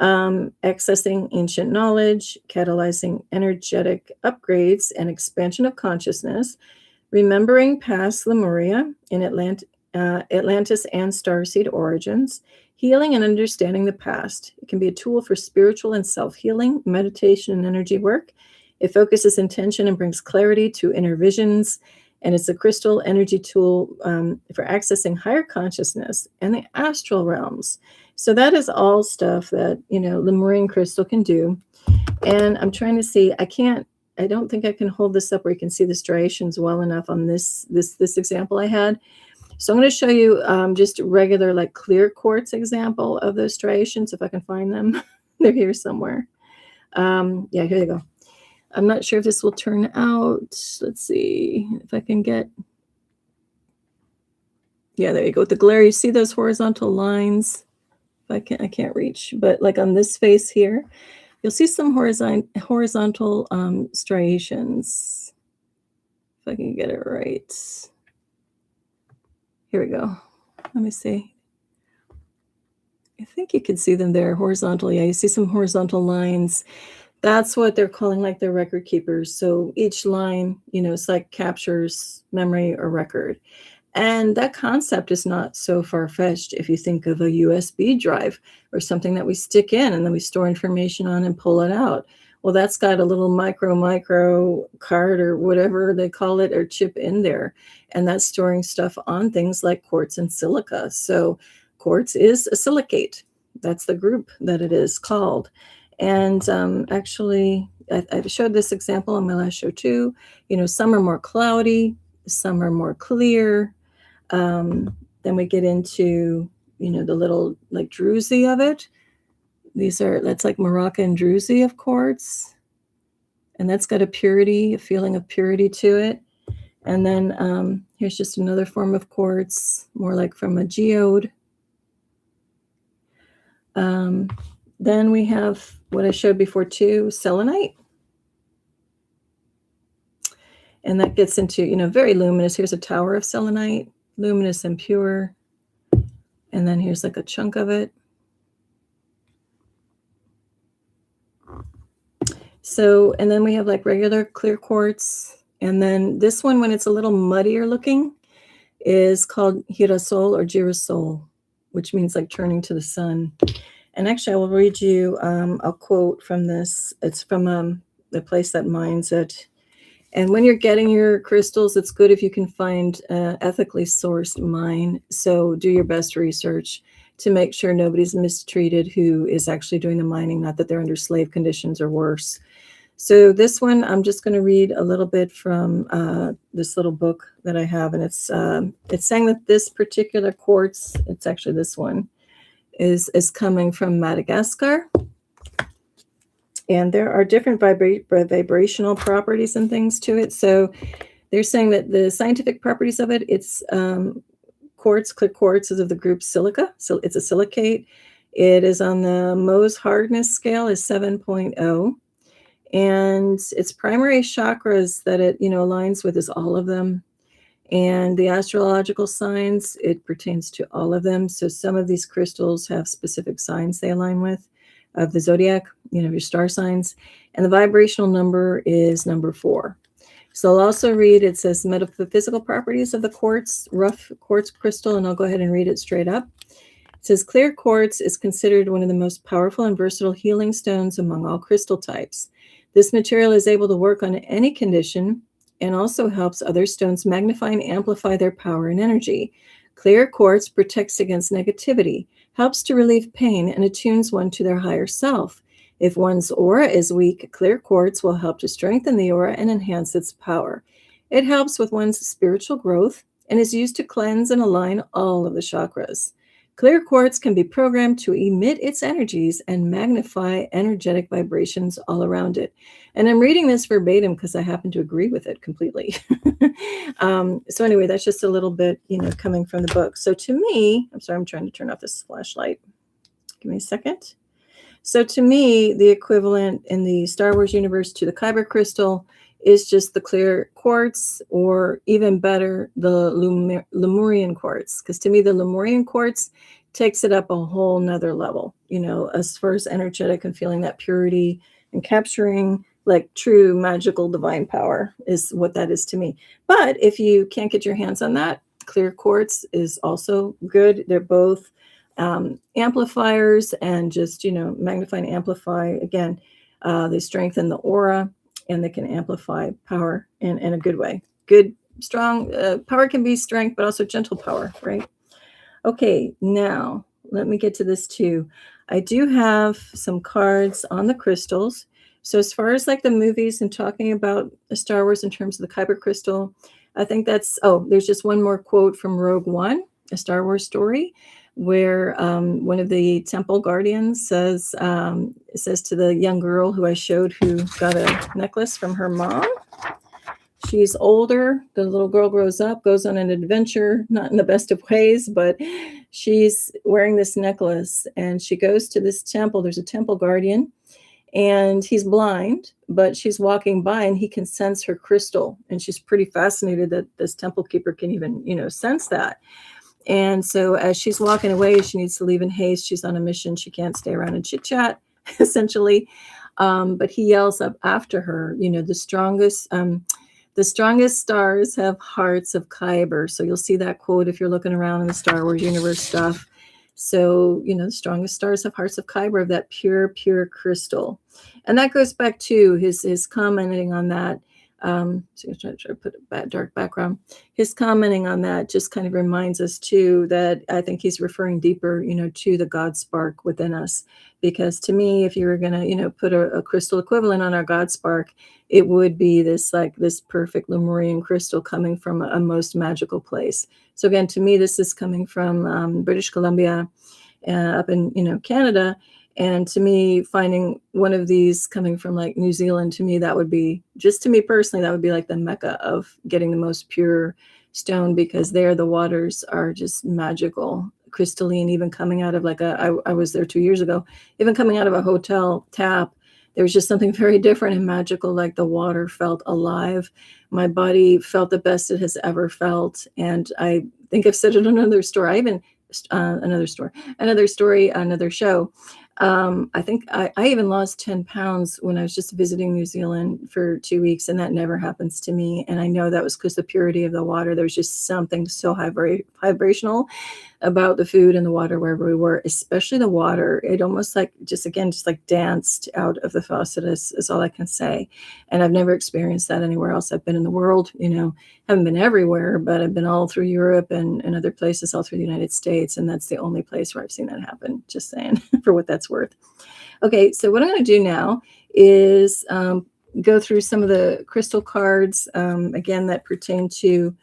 Accessing ancient knowledge, catalyzing energetic upgrades and expansion of consciousness, remembering past Lemuria in Atlantis and starseed origins, healing and understanding the past. It can be a tool for spiritual and self-healing, meditation, and energy work. It focuses intention and brings clarity to inner visions, and it's a crystal energy tool for accessing higher consciousness and the astral realms. So that is all stuff that, Lemurian crystal can do. And I'm trying to see, I don't think I can hold this up where you can see the striations well enough on this example I had. So I'm going to show you just regular like clear quartz example of those striations if I can find them. They're here somewhere. Yeah, here they go. I'm not sure if this will turn out. Let's see if I can get. Yeah, there you go. With the glare, you see those horizontal lines. I can't reach, but like on this face here, you'll see some horizontal striations. If I can get it right. Here we go. Let me see. I think you can see them there horizontally. Yeah, you see some horizontal lines. That's what they're calling like their record keepers. So each line, it's like captures memory or record. And that concept is not so far-fetched if you think of a USB drive or something that we stick in and then we store information on and pull it out. Well, that's got a little micro card or whatever they call it or chip in there. And that's storing stuff on things like quartz and silica. So quartz is a silicate. That's the group that it is called. And actually, I showed this example on my last show too. Some are more cloudy, some are more clear. Then we get into, the little like druzy of it. That's like Moroccan druzy of quartz. And that's got a feeling of purity to it. And then here's just another form of quartz, more like from a geode. Then we have what I showed before too, selenite. And that gets into, very luminous. Here's a tower of selenite, luminous and pure. And then here's like a chunk of it. So, and then we have like regular clear quartz. And then this one, when it's a little muddier looking, is called girasol or girasol, which means like turning to the sun. And actually, I will read you a quote from this. It's from the place that mines it. And when you're getting your crystals, it's good if you can find ethically sourced mine. So do your best research to make sure nobody's mistreated who is actually doing the mining, not that they're under slave conditions or worse. So this one, I'm just going to read a little bit from this little book that I have. And it's saying that this particular quartz, it's actually this one, is coming from Madagascar. And there are different vibrational properties and things to it. So they're saying that the scientific properties of it, it's quartz, clear quartz is of the group silica. So it's a silicate. It is on the Mohs hardness scale is 7.0. And its primary chakras that it, aligns with is all of them. And the astrological signs, it pertains to all of them. So some of these crystals have specific signs they align with of the zodiac, your star signs. And the vibrational number is number 4. So I'll also read, it says metaphysical properties of the quartz, rough quartz crystal, and I'll go ahead and read it straight up. It says clear quartz is considered one of the most powerful and versatile healing stones among all crystal types. This material is able to work on any condition and also helps other stones magnify and amplify their power and energy. Clear quartz protects against negativity, helps to relieve pain, and attunes one to their higher self. If one's aura is weak, clear quartz will help to strengthen the aura and enhance its power. It helps with one's spiritual growth and is used to cleanse and align all of the chakras. Clear quartz can be programmed to emit its energies and magnify energetic vibrations all around it. And I'm reading this verbatim because I happen to agree with it completely. So anyway, that's just a little bit, coming from the book. So to me, I'm sorry, I'm trying to turn off this flashlight. Give me a second. So to me, the equivalent in the Star Wars universe to the Kyber crystal is just the clear quartz, or even better, the Lemurian quartz. Because to me, the Lemurian quartz takes it up a whole nother level, as far as energetic and feeling that purity and capturing like true magical divine power is what that is to me. But if you can't get your hands on that, clear quartz is also good. They're both amplifiers and just, magnify and amplify. Again, they strengthen the aura. And they can amplify power in a good way. Good, strong power can be strength, but also gentle power, right? Okay, now let me get to this too. I do have some cards on the crystals. So as far as like the movies and talking about Star Wars in terms of the Kyber crystal, I think there's just one more quote from Rogue One, a Star Wars story, where one of the temple guardians says to the young girl who I showed who got a necklace from her mom. She's older. The little girl grows up, goes on an adventure, not in the best of ways, but she's wearing this necklace and she goes to this temple. There's a temple guardian and he's blind, but she's walking by and he can sense her crystal. And she's pretty fascinated that this temple keeper can even, sense that. And so as she's walking away, she needs to leave in haste. She's on a mission. She can't stay around and chit chat, essentially. But he yells up after her, the strongest stars have hearts of Kyber. So you'll see that quote if you're looking around in the Star Wars universe stuff. So, the strongest stars have hearts of Kyber, of that pure crystal. And that goes back to his commenting on that. So I'm trying to put a dark background. His commenting on that just kind of reminds us too that I think he's referring deeper, to the God spark within us. Because to me, if you were gonna, put a crystal equivalent on our God spark, it would be this perfect Lemurian crystal coming from a most magical place. So again, to me, this is coming from British Columbia, up in Canada. And to me, finding one of these coming from like New Zealand, to me, that would be, just to me personally, that would be like the mecca of getting the most pure stone, because there the waters are just magical, crystalline. Even coming out of I was there 2 years ago, even coming out of a hotel tap, there was just something very different and magical. Like the water felt alive. My body felt the best it has ever felt. And I think I've said it on another story. I even another show. I think I even lost 10 pounds when I was just visiting New Zealand for 2 weeks, and that never happens to me. And I know that was because the purity of the water. There was just something so vibrational about the food and the water wherever we were, especially the water. It almost just like danced out of the faucet is all I can say. And I've never experienced that anywhere else. I've been in the world, haven't been everywhere, but I've been all through Europe and other places all through the United States. And that's the only place where I've seen that happen. Just saying, for what that's worth. Okay, so what I'm going to do now is go through some of the crystal cards, again, that pertain to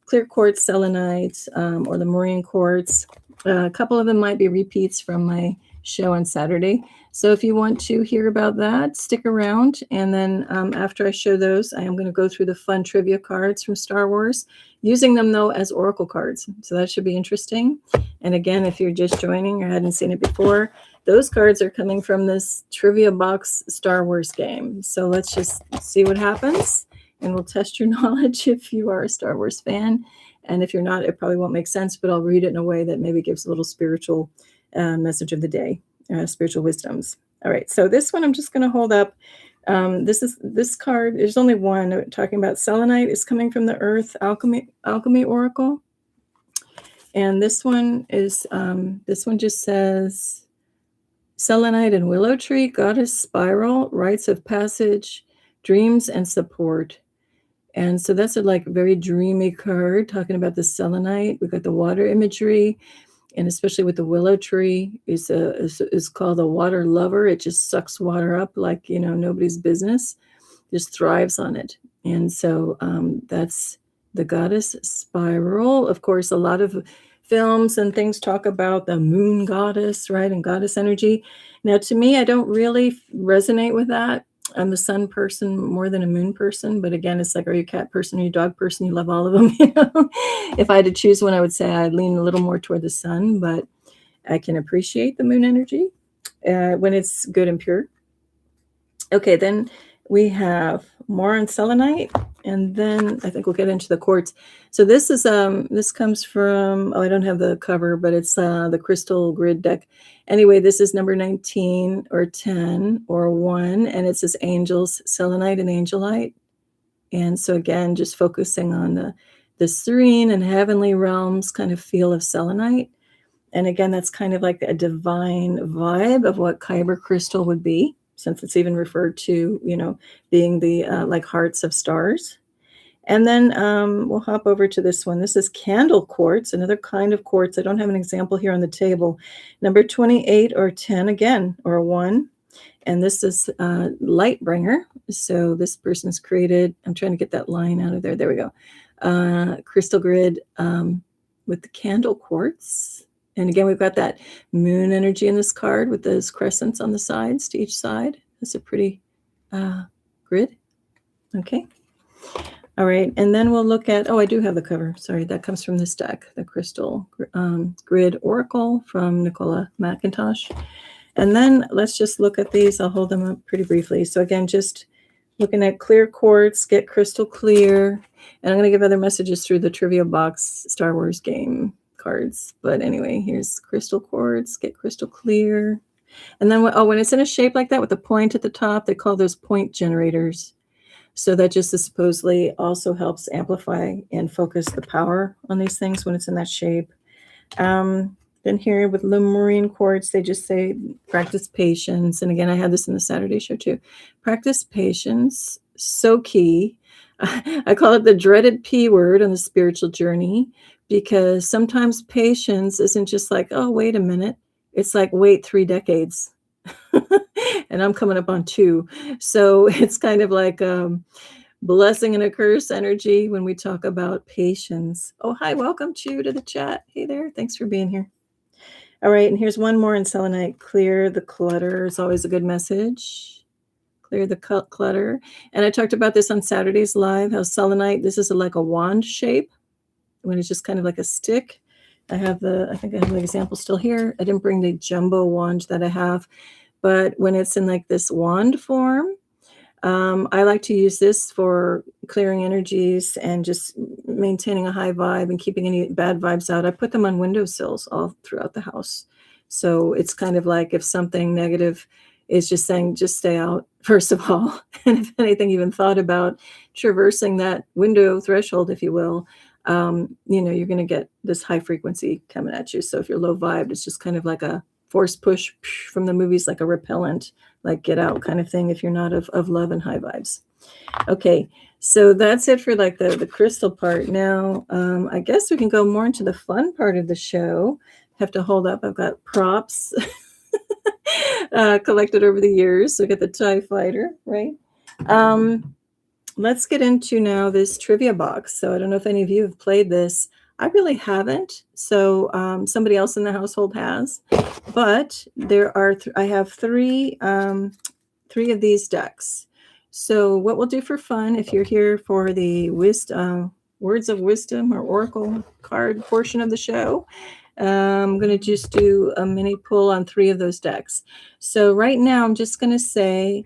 clear quartz, selenite, or the Lemurian quartz. A couple of them might be repeats from my show on Saturday. So if you want to hear about that, stick around. And then after I show those, I am going to go through the fun trivia cards from Star Wars, using them, though, as oracle cards. So that should be interesting. And again, if you're just joining or hadn't seen it before, those cards are coming from this Trivia Box Star Wars game. So let's just see what happens. And we'll test your knowledge if you are a Star Wars fan. And if you're not, it probably won't make sense, but I'll read it in a way that maybe gives a little spiritual message of the day, spiritual wisdoms. All right, so this one I'm just going to hold up. This card, there's only one talking about selenite. Is coming from the Earth Alchemy Oracle. And this one just says, selenite and willow tree, goddess spiral, rites of passage, dreams and support. And so that's a very dreamy card talking about the selenite. We've got the water imagery, and especially with the willow tree is called a water lover. It just sucks water up like nobody's business, just thrives on it. And so that's the goddess spiral. Of course, a lot of films and things talk about the moon goddess, right, and goddess energy. Now, to me, I don't really resonate with that. I'm a sun person more than a moon person, but again, it's like, are you a cat person? Are you a dog person? You love all of them. If I had to choose one, I would say I'd lean a little more toward the sun, but I can appreciate the moon energy when it's good and pure. Okay, then we have more on selenite, and then I think we'll get into the quartz. So this is this comes from, I don't have the cover, but it's the crystal grid deck. Anyway, this is number 19 or 10 or 1, and it says angels, selenite and angelite. And so again, just focusing on the serene and heavenly realms kind of feel of selenite. And again, that's kind of like a divine vibe of what Kyber crystal would be, since it's even referred to, being the like hearts of stars. And then we'll hop over to this one. This is candle quartz, another kind of quartz. I don't have an example here on the table. Number 28 or 10 again, or 1. And this is light bringer. So this person's created, I'm trying to get that line out of there. There we go. Crystal grid with the candle quartz. And again, we've got that moon energy in this card with those crescents on the sides to each side. That's a pretty grid. Okay. All right. And then we'll look at, I do have the cover. Sorry, that comes from this deck, the Crystal Grid Oracle from Nicola McIntosh. And then let's just look at these. I'll hold them up pretty briefly. So again, just looking at clear quartz, get crystal clear. And I'm going to give other messages through the Trivia Box Star Wars game cards. But anyway, here's crystal quartz, get crystal clear. And then when it's in a shape like that with a point at the top, they call those point generators. So that just supposedly also helps amplify and focus the power on these things when it's in that shape. Then here with Lemurian quartz, they just say practice patience. And again, I had this in the Saturday show too. Practice patience, so key. I call it the dreaded P word on the spiritual journey, because sometimes patience isn't just like, oh, wait a minute. It's like, wait 3 decades. And I'm coming up on 2. So it's kind of like blessing and a curse energy when we talk about patience. Oh, hi, welcome to the chat. Hey there, thanks for being here. All right, and here's one more in selenite. Clear the clutter is always a good message. Clear the clutter. And I talked about this on Saturday's live, how selenite, this is like a wand shape, when it's just kind of like a stick. I think I have the example still here. I didn't bring the jumbo wand that I have, but when it's in like this wand form, I like to use this for clearing energies and just maintaining a high vibe and keeping any bad vibes out. I put them on windowsills all throughout the house. So it's kind of like if something negative is just saying, just stay out, first of all. And if anything, even thought about traversing that window threshold, if you will, you're going to get this high frequency coming at you. So if you're low vibe, it's just kind of like a force push from the movies, like a repellent, like get out kind of thing, if you're not of love and high vibes. Okay, so that's it for like the crystal part. Now, I guess we can go more into the fun part of the show. Have to hold up. I've got props collected over the years. So I got the TIE Fighter, right? Let's get into now this trivia box. So I don't know if any of you have played this. I really haven't. So somebody else in the household has. But there are, I have three of these decks. So what we'll do for fun, if you're here for the words of wisdom or oracle card portion of the show, I'm going to just do a mini pull on 3 of those decks. So right now, I'm just going to say,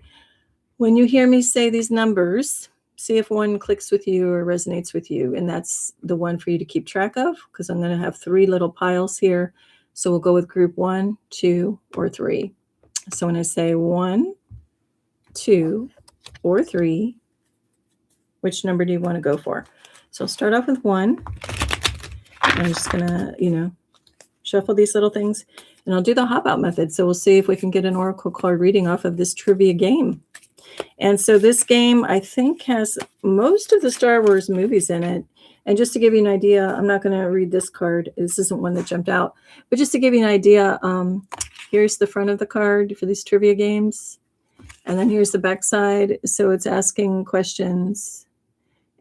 when you hear me say these numbers, see if one clicks with you or resonates with you. And that's the one for you to keep track of, because I'm going to have 3 little piles here. So we'll go with group 1, 2, or 3. So when I say 1, 2, or 3, which number do you want to go for? So I'll start off with 1. I'm just going to, shuffle these little things, and I'll do the hop out method. So we'll see if we can get an oracle card reading off of this trivia game. And so this game, I think, has most of the Star Wars movies in it. And just to give you an idea, I'm not going to read this card. This isn't one that jumped out. But just to give you an idea, here's the front of the card for these trivia games. And then here's the back side. So it's asking questions.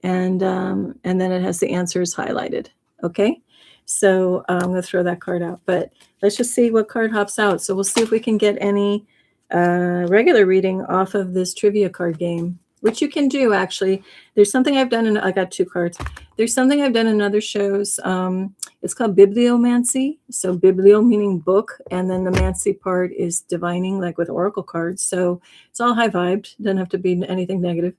And then it has the answers highlighted. Okay? So I'm going to throw that card out. But let's just see what card hops out. So we'll see if we can get any regular reading off of this trivia card game, which you can do, actually. There's something I've done, and I got 2 cards. There's something I've done in other shows. It's called bibliomancy. So biblio meaning book, and then the mancy part is divining, like with oracle cards. So it's all high vibed. Doesn't have to be anything negative.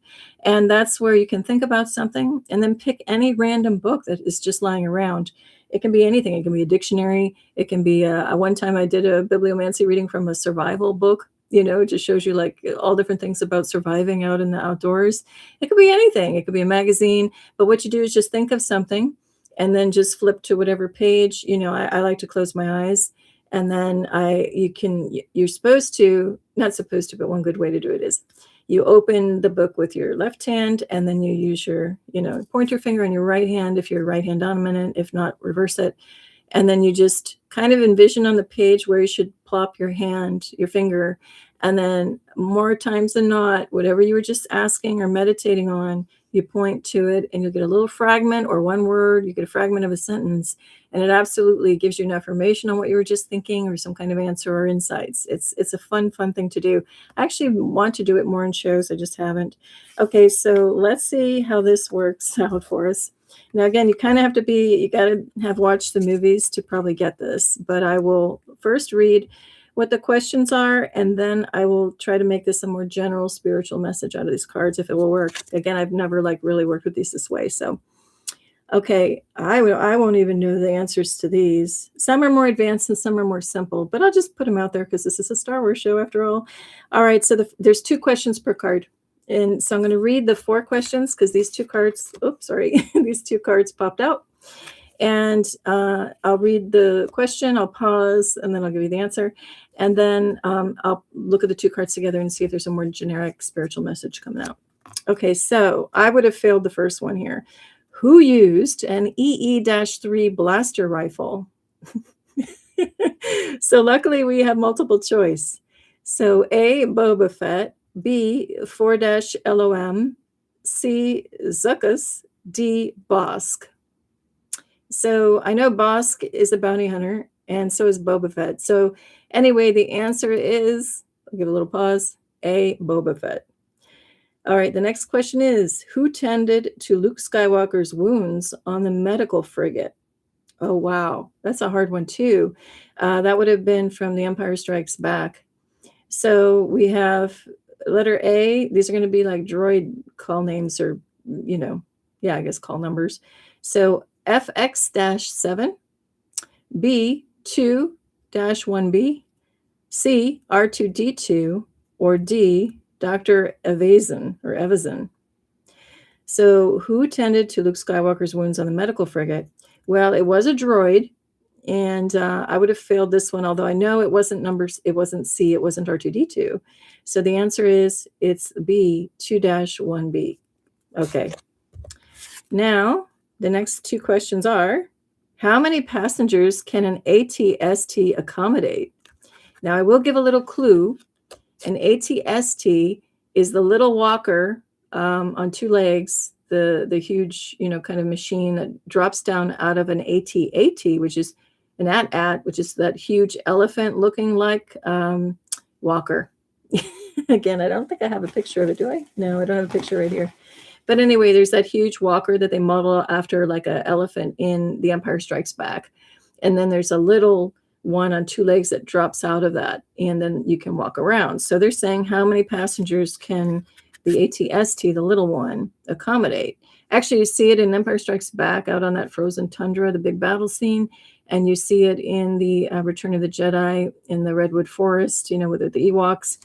And that's where you can think about something and then pick any random book that is just lying around. It can be anything. It can be a dictionary. It can be one time I did a bibliomancy reading from a survival book. It just shows you like all different things about surviving out in the outdoors. It could be anything. It could be a magazine. But what you do is just think of something and then just flip to whatever page. I like to close my eyes. And then you're supposed to, not supposed to, but one good way to do it is you open the book with your left hand, and then you use your, pointer finger on your right hand if you're right hand dominant. If not, reverse it. And then you just kind of envision on the page where you should plop your finger. And then more times than not, whatever you were just asking or meditating on, you point to it and you'll get a little fragment or one word. You get a fragment of a sentence, and it absolutely gives you an affirmation on what you were just thinking or some kind of answer or insights. It's a fun thing to do. I actually want to do it more in shows. I just haven't. Okay, so let's see how this works out for us. Now, again, you kind of you got to have watched the movies to probably get this, but I will first read what the questions are, and then I will try to make this a more general spiritual message out of these cards, if it will work. Again, I've never really worked with these this way. So, okay, I won't even know the answers to these. Some are more advanced and some are more simple, but I'll just put them out there because this is a Star Wars show after all. All right, so there's 2 questions per card. And so I'm going to read the 4 questions because these 2 cards, these 2 cards popped out. And I'll read the question, I'll pause, and then I'll give you the answer. And then I'll look at the 2 cards together and see if there's a more generic spiritual message coming out. Okay, so I would have failed the first one here. Who used an EE-3 blaster rifle? So luckily we have multiple choice. So A, Boba Fett, B, 4-LOM, C, Zuckuss, D, Bosk. So I know Bosk is a bounty hunter, and so is Boba Fett. So anyway, the answer is, I'll give a little pause, A, Boba Fett. All right, the next question is, who tended to Luke Skywalker's wounds on the medical frigate? Oh, wow. That's a hard one, too. That would have been from The Empire Strikes Back. So we have letter A. These are going to be like droid call names or, I guess call numbers. So FX-7, B, 2-1B, C, R2D2, or D, Dr. Evazan. So who tended to Luke Skywalker's wounds on the medical frigate? Well, it was a droid, and I would have failed this one, although I know it wasn't numbers. It wasn't C. It wasn't R2D2. So the answer is it's B, 2-1B. Okay. Now, the next two questions are, how many passengers can an AT-ST accommodate? Now, I will give a little clue. An AT-ST is the little walker on two legs, the huge, kind of machine that drops down out of an AT-AT, which is an AT-AT, which is that huge elephant looking like walker. Again, I don't think I have a picture of it, do I? No, I don't have a picture right here. But anyway, there's that huge walker that they model after like an elephant in The Empire Strikes Back. And then there's a little one on two legs that drops out of that, and then you can walk around. So they're saying, how many passengers can the AT-ST, the little one, accommodate? Actually, you see it in Empire Strikes Back out on that frozen tundra, the big battle scene, and you see it in the Return of the Jedi in the Redwood Forest, with the Ewoks.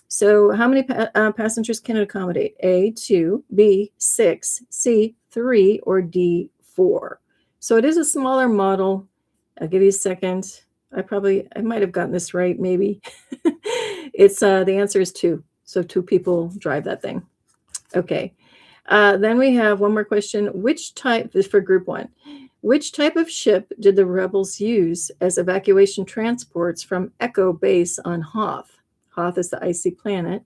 So how many passengers can it accommodate? A, 2, B, 6, C, 3, or D, 4. So it is a smaller model. I'll give you a second. I might have gotten this right, maybe. It's the answer is 2. So 2 people drive that thing. Okay. Then we have one more question. Which type is for group 1? Which type of ship did the rebels use as evacuation transports from Echo Base on Hoth? Hoth is the icy planet.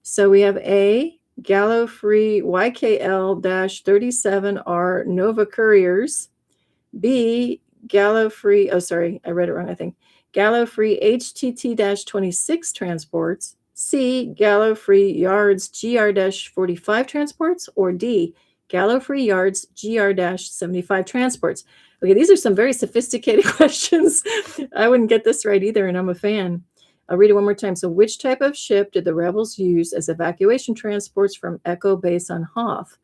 So we have A, Gallifrey YKL-37R Nova Couriers. B, Gallifrey, I read it wrong, I think. Gallifrey HTT-26 transports. C, Gallifrey Yards GR-45 transports. Or D, Gallifrey Yards GR-75 transports. Okay, these are some very sophisticated questions. I wouldn't get this right either, and I'm a fan. I'll read it one more time. So which type of ship did the rebels use as evacuation transports from Echo Base on Hoth?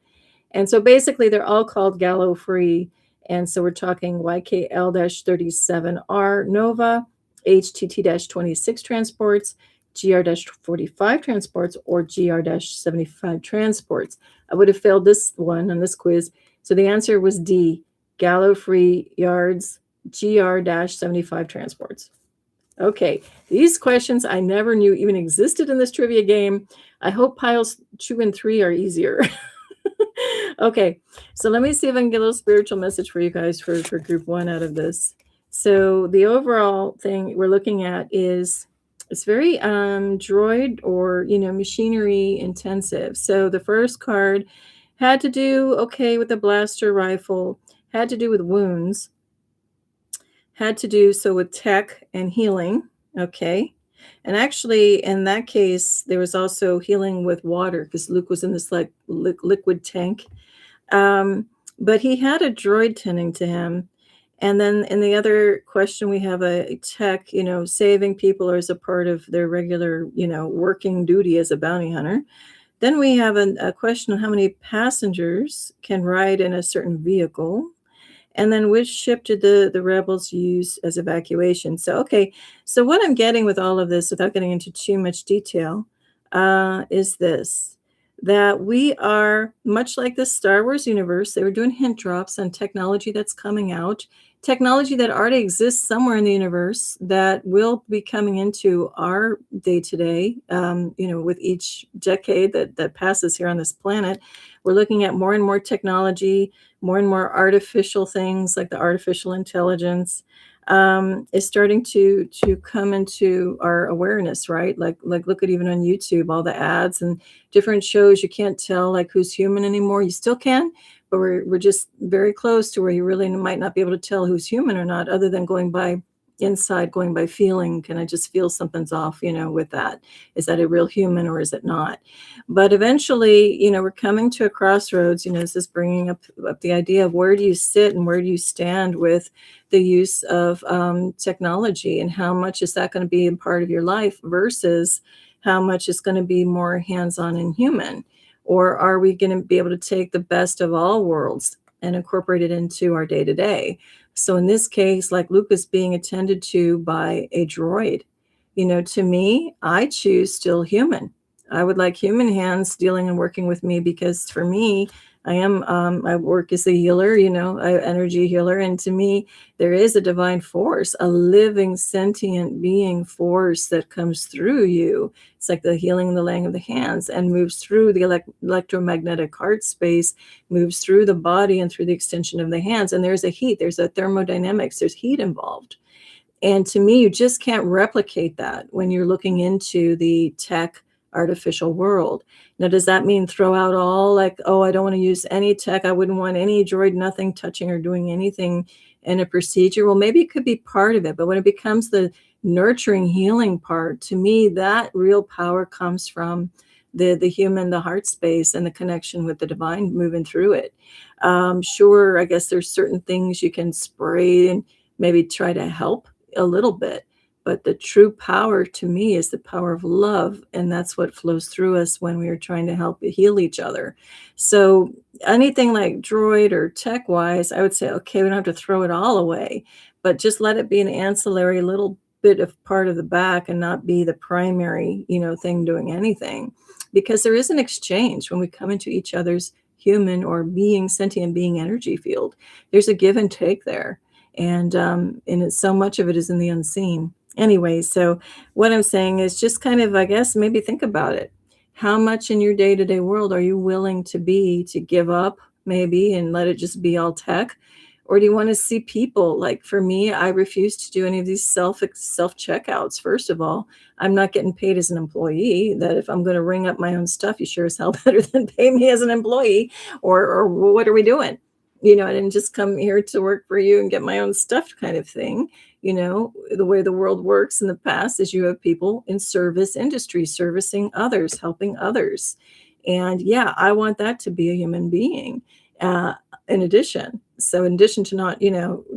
And so basically they're all called Gallifrey. And so we're talking YKL-37R Nova, HTT-26 transports, GR-45 transports, or GR-75 transports. I would have failed this one on this quiz. So the answer was D, Gallifrey Yards GR-75 transports. Okay, these questions I never knew even existed in this trivia game. I hope piles 2 and 3 are easier. Okay, so let me see if I can get a little spiritual message for you guys for group 1 out of this. So the overall thing we're looking at is it's very droid or, machinery intensive. So the first card had to do, with the blaster rifle, had to do with wounds, had to do so with tech and healing. Okay. And actually, in that case, there was also healing with water because Luke was in this like liquid tank. But he had a droid tending to him. And then in the other question, we have a tech, saving people as a part of their regular, working duty as a bounty hunter. Then we have a question on how many passengers can ride in a certain vehicle. And then which ship did the rebels use as evacuation? So what I'm getting with all of this, without getting into too much detail, is this, that we are much like the Star Wars universe. They were doing hint drops on technology that's coming out. technology that already exists somewhere in the universe that will be coming into our day to day. With each decade that passes here on this planet, we're looking at more and more technology, more and more artificial things like the artificial intelligence is starting to come into our awareness, right? Like look at even on YouTube, all the ads and different shows. You can't tell like who's human anymore. You still can, but we're just very close to where you really might not be able to tell who's human or not, other than going by inside, going by feeling. Can I just feel something's off, with that? Is that a real human or is it not? But eventually, we're coming to a crossroads. This is bringing up the idea of where do you sit and where do you stand with the use of technology, and how much is that going to be a part of your life versus how much is going to be more hands-on and human? Or are we going to be able to take the best of all worlds and incorporate it into our day to day? So in this case, like Lucas being attended to by a droid, to me, I choose still human. I would like human hands dealing and working with me, because for me, I work as a healer, energy healer. And to me, there is a divine force, a living sentient being force that comes through you. It's like the healing and the laying of the hands, and moves through the electromagnetic heart space, moves through the body and through the extension of the hands. And there's a heat, there's a thermodynamics, there's heat involved. And to me, you just can't replicate that when you're looking into the tech artificial world. Now, does that mean throw out all like, oh, I don't want to use any tech. I wouldn't want any droid, nothing touching or doing anything in a procedure? Well, maybe it could be part of it. But when it becomes the nurturing, healing part, to me, that real power comes from the human, the heart space, and the connection with the divine moving through it. Sure, I guess there's certain things you can spray and maybe try to help a little bit. But the true power to me is the power of love. And that's what flows through us when we are trying to help heal each other. So anything like droid or tech wise, I would say, okay, we don't have to throw it all away, but just let it be an ancillary little bit of part of the back and not be the primary, thing doing anything. Because there is an exchange when we come into each other's human or being, sentient being energy field. There's a give and take there. And so much of it is in the unseen. Anyway, so what I'm saying is just kind of, I guess, maybe think about it. How much in your day-to-day world are you willing to give up maybe and let it just be all tech? Or do you want to see people? Like for me, I refuse to do any of these self checkouts. First of all, I'm not getting paid as an employee. That if I'm going to ring up my own stuff, you sure as hell better than pay me as an employee. Or what are we doing? I didn't just come here to work for you and get my own stuff kind of thing. The way the world works in the past is you have people in service industry servicing others, helping others. And yeah, I want that to be a human being in addition. So in addition to not,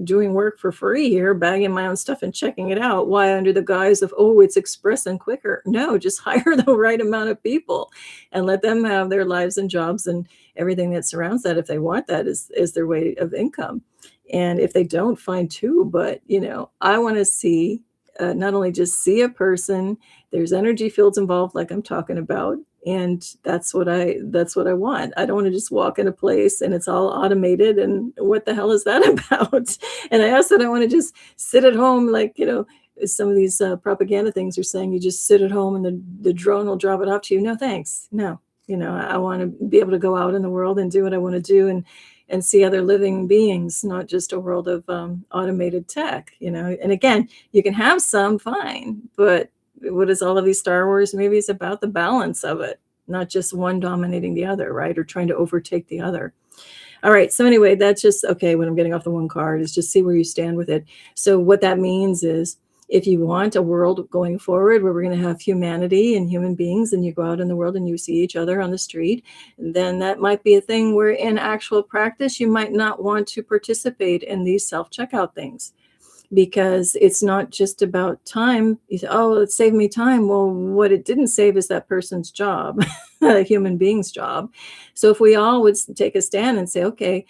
doing work for free here, bagging my own stuff and checking it out, why under the guise of, oh, it's express and quicker? No, just hire the right amount of people and let them have their lives and jobs and everything that surrounds that. If they want that is their way of income. And if they don't, fine too. But, I want to see, not only just see a person, there's energy fields involved, like I'm talking about. And that's what I want. I don't want to just walk in a place and it's all automated. And what the hell is that about? And I also don't want to just sit at home, like, some of these propaganda things are saying you just sit at home and the drone will drop it off to you. No, thanks. No, I want to be able to go out in the world and do what I want to do and see other living beings, not just a world of automated tech, And again, you can have some, fine, but what is all of these Star Wars movies about? The balance of it, not just one dominating the other, right? Or trying to overtake the other. All right. So anyway, that's just, okay, when I'm getting off the one card is just see where you stand with it. So what that means is if you want a world going forward where we're going to have humanity and human beings and you go out in the world and you see each other on the street, then that might be a thing where in actual practice, you might not want to participate in these self-checkout things. Because it's not just about time. You say, oh, it saved me time. Well, what it didn't save is that person's job, a human being's job. So if we all would take a stand and say, okay,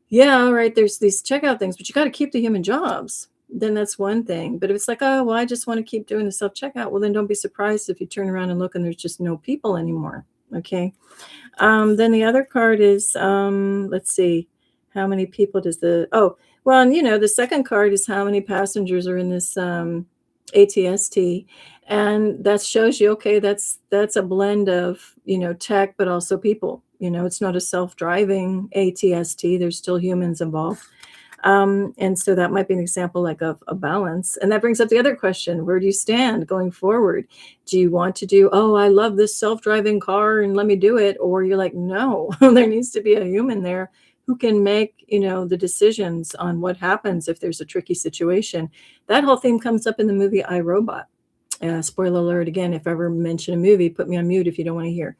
yeah, all right, there's these checkout things, but you got to keep the human jobs, then that's one thing. But if it's like, oh, well, I just want to keep doing the self-checkout, well, then don't be surprised if you turn around and look and there's just no people anymore. Okay. Then the other card is, let's see, how many people does Well, and the second card is how many passengers are in this ATST, and that shows you, okay, that's a blend of tech, but also people. It's not a self-driving ATST. There's still humans involved. And so that might be an example like of a balance. And that brings up the other question: where do you stand going forward? Do you want to do, oh, I love this self-driving car and let me do it? Or you're like, no, there needs to be a human there who can make, the decisions on what happens if there's a tricky situation. That whole theme comes up in the movie I, Robot. Spoiler alert again, if I ever mention a movie, put me on mute if you don't want to hear.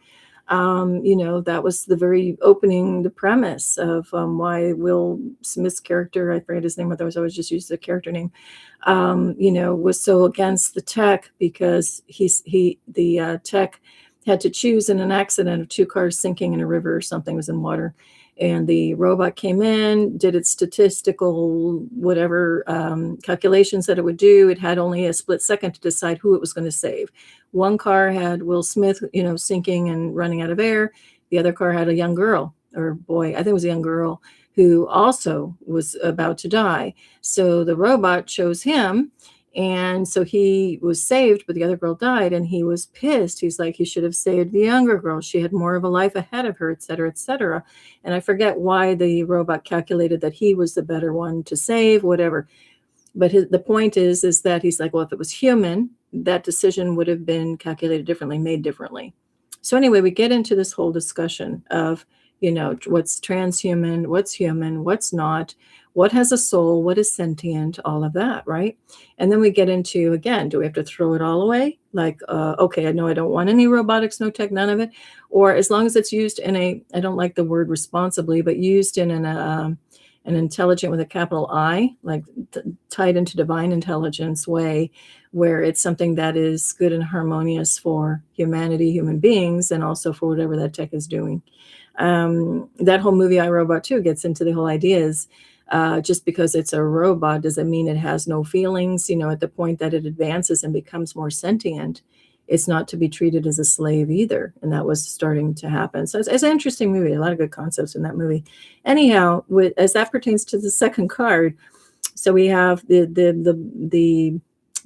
That was the very opening, the premise of why Will Smith's character, I forget his name, otherwise just use the character name, was so against the tech, because the tech had to choose in an accident of two cars sinking in a river or something, was in water. And the robot came in, did its statistical whatever calculations that it would do. It had only a split second to decide who it was going to save. One car had Will Smith, sinking and running out of air. The other car had a young girl, or boy, I think it was a young girl, who also was about to die. So the robot chose him. And so he was saved, but the other girl died, and he was pissed. He's like, he should have saved the younger girl. She had more of a life ahead of her, et cetera, et cetera. And I forget why the robot calculated that he was the better one to save, whatever. But the point is that he's like, well, if it was human, that decision would have been calculated differently, made differently. So anyway, we get into this whole discussion of, what's transhuman, what's not, what has a soul, what is sentient, all of that, right? And then we get into, again, do we have to throw it all away? Like, okay, I know I don't want any robotics, no tech, none of it. Or as long as it's used in I don't like the word responsibly, but used in an intelligent with a capital I, like tied into divine intelligence way, where it's something that is good and harmonious for humanity, human beings, and also for whatever that tech is doing. That whole movie I, Robot too gets into the whole ideas. Just because it's a robot doesn't mean it has no feelings. At the point that it advances and becomes more sentient, it's not to be treated as a slave either. And that was starting to happen. So it's an interesting movie. A lot of good concepts in that movie. Anyhow, as that pertains to the second card, so we have the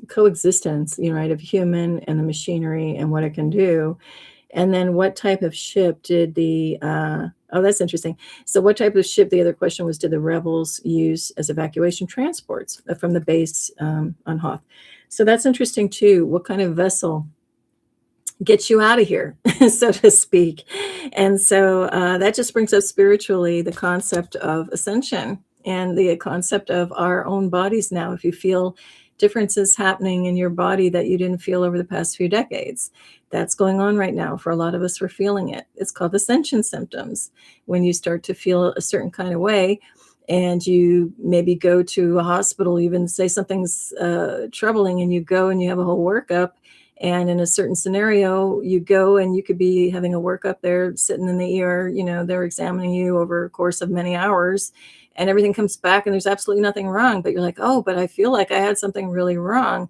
coexistence, right, of human and the machinery and what it can do. And then what type of ship did that's interesting. So what type of ship, the other question was, did the rebels use as evacuation transports from the base on Hoth? So that's interesting too. What kind of vessel gets you out of here, so to speak? And so that just brings up spiritually the concept of ascension and the concept of our own bodies now. If you feel differences happening in your body that you didn't feel over the past few decades, that's going on right now. For a lot of us, we're feeling it. It's called ascension symptoms. When you start to feel a certain kind of way, and you maybe go to a hospital, even say something's troubling, and you go and you have a whole workup. And in a certain scenario, you go and you could be having a workup there, sitting in the ER, they're examining you over a course of many hours, and everything comes back and there's absolutely nothing wrong. But you're like, oh, but I feel like I had something really wrong.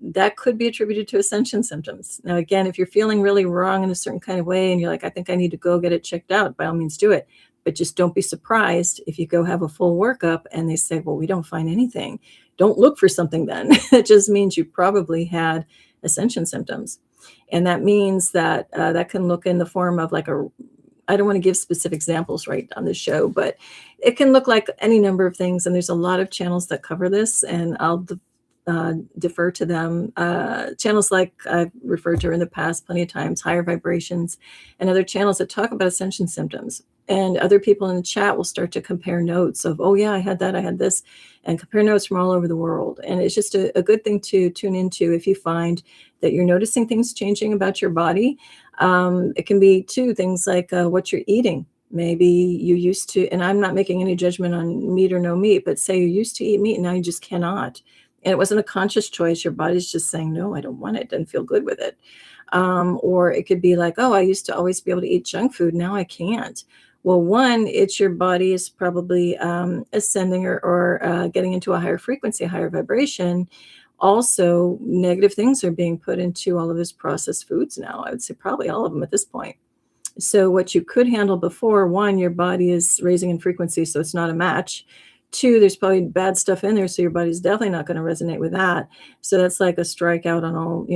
That could be attributed to ascension symptoms. Now, again, if you're feeling really wrong in a certain kind of way and you're like, I think I need to go get it checked out, by all means do it. But just don't be surprised if you go have a full workup and they say, well, we don't find anything. Don't look for something then. It just means you probably had ascension symptoms. And that means that that can look in the form of like I don't want to give specific examples right on the show, but it can look like any number of things. And there's a lot of channels that cover this, and I'll defer to them. Channels like I've referred to in the past plenty of times, Higher Vibrations, and other channels that talk about ascension symptoms. And other people in the chat will start to compare notes of, oh yeah, I had that, I had this, and compare notes from all over the world. And it's just a good thing to tune into if you find that you're noticing things changing about your body. It can be too things like what you're eating. Maybe you used to, and I'm not making any judgment on meat or no meat, but say you used to eat meat and now you just cannot. And it wasn't a conscious choice. Your body's just saying, no, I don't want it. Doesn't feel good with it. Or it could be like, oh, I used to always be able to eat junk food. Now I can't. Well, one, it's your body is probably ascending or getting into a higher frequency, a higher vibration. Also, negative things are being put into all of this processed foods now. I would say probably all of them at this point. So what you could handle before, one, your body is raising in frequency, so it's not a match. Two, there's probably bad stuff in there, so your body's definitely not going to resonate with that. So that's like a strikeout on all,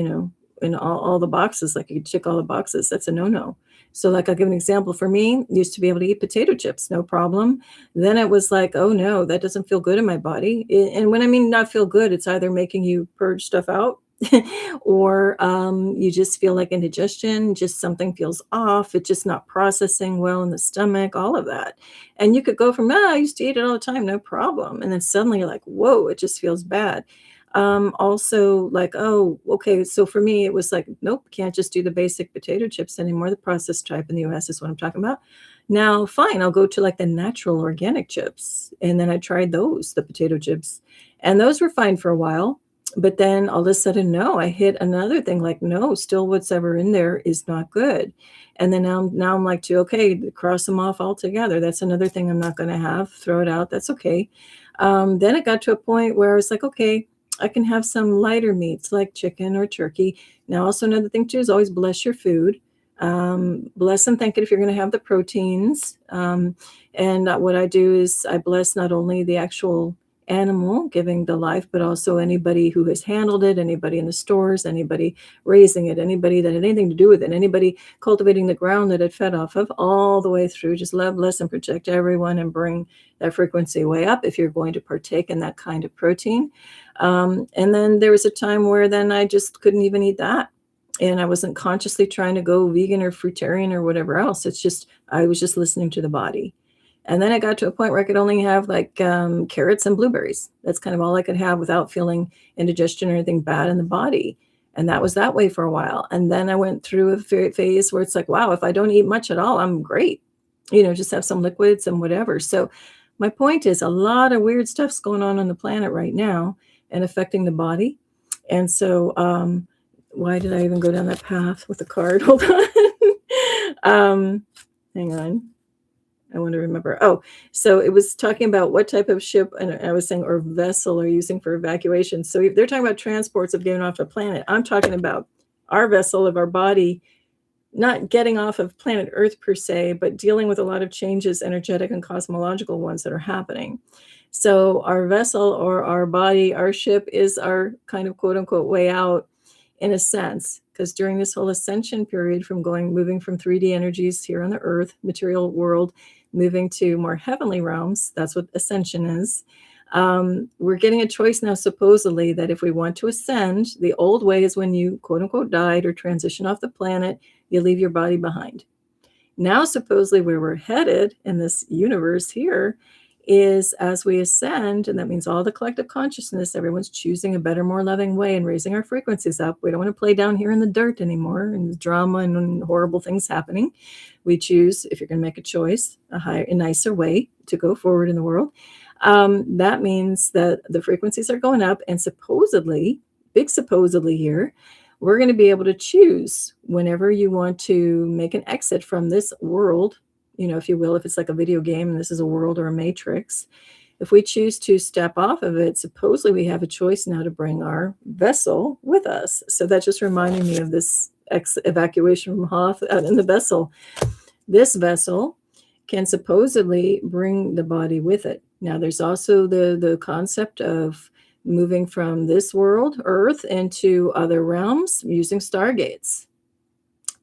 in all the boxes. Like you check all the boxes. That's a no-no. So like I'll give an example. For me, used to be able to eat potato chips, no problem. Then it was like, oh no, that doesn't feel good in my body. And when I mean not feel good, it's either making you purge stuff out or you just feel like indigestion, just something feels off. It's just not processing well in the stomach, all of that. And you could go from, I used to eat it all the time, no problem. And then suddenly you're like, whoa, it just feels bad. Also like, oh, okay. So for me, it was like, nope, can't just do the basic potato chips anymore. The processed type in the US is what I'm talking about. Now, fine, I'll go to like the natural organic chips. And then I tried those, the potato chips, and those were fine for a while. But then all of a sudden, no, I hit another thing like, no, still what's ever in there is not good. And then now I'm like, okay, cross them off altogether. That's another thing I'm not going to have. Throw it out. That's okay. Then it got to a point where I was like, okay, I can have some lighter meats like chicken or turkey. Now, also another thing too is always bless your food. Bless and thank it if you're going to have the proteins. And what I do is I bless not only the actual animal giving the life, but also anybody who has handled it, anybody in the stores, anybody raising it, anybody that had anything to do with it, anybody cultivating the ground that it fed off of, all the way through. Just love, bless, and protect everyone and bring that frequency way up if you're going to partake in that kind of protein. And then there was a time where then I just couldn't even eat that. And I wasn't consciously trying to go vegan or fruitarian or whatever else. It's just, I was just listening to the body. And then I got to a point where I could only have like carrots and blueberries. That's kind of all I could have without feeling indigestion or anything bad in the body. And that was that way for a while. And then I went through a phase where it's like, wow, if I don't eat much at all, I'm great. Just have some liquids and whatever. So my point is a lot of weird stuff's going on the planet right now and affecting the body. And so why did I even go down that path with the card? Hold on. Hang on. I want to remember. Oh, so it was talking about what type of ship, and I was saying, or vessel are using for evacuation. So if they're talking about transports of getting off the planet, I'm talking about our vessel of our body, not getting off of planet Earth per se, but dealing with a lot of changes, energetic and cosmological ones that are happening. So our vessel or our body, our ship is our kind of quote unquote way out in a sense, because during this whole ascension period from moving from 3D energies here on the Earth, material world, moving to more heavenly realms, that's what ascension is. We're getting a choice now, supposedly, that if we want to ascend, the old way is when you quote unquote died or transition off the planet, you leave your body behind. Now, supposedly where we're headed in this universe here is as we ascend, and that means all the collective consciousness, everyone's choosing a better, more loving way and raising our frequencies up. We don't want to play down here in the dirt anymore and drama and horrible things happening. We choose, if you're going to make a choice, a nicer way to go forward in the world. That means that the frequencies are going up, and supposedly, big supposedly here, we're going to be able to choose whenever you want to make an exit from this world, if you will, if it's like a video game and this is a world or a matrix. If we choose to step off of it, supposedly we have a choice now to bring our vessel with us. So that just reminded me of this evacuation from Hoth out in the vessel. This vessel can supposedly bring the body with it. Now, there's also the concept of moving from this world, Earth, into other realms using stargates.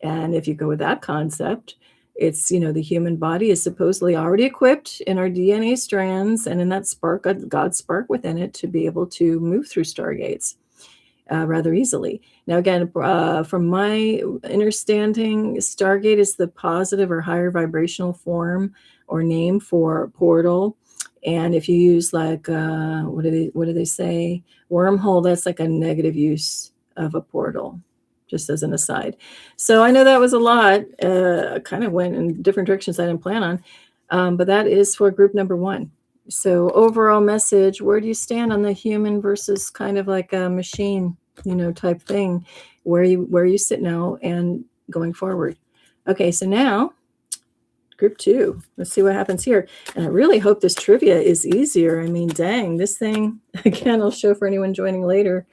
And if you go with that concept, it's, the human body is supposedly already equipped in our DNA strands and in that spark, God's spark within it, to be able to move through stargates rather easily. Now, again, from my understanding, Stargate is the positive or higher vibrational form or name for portal. And if you use like, what do they say? Wormhole, that's like a negative use of a portal, just as an aside. So I know that was a lot, kind of went in different directions I didn't plan on, but that is for group number 1. So overall message, where do you stand on the human versus kind of like a machine, type thing, where you sit now and going forward? Okay, so now group 2, let's see what happens here. And I really hope this trivia is easier. I mean, dang, this thing, again, I'll show for anyone joining later.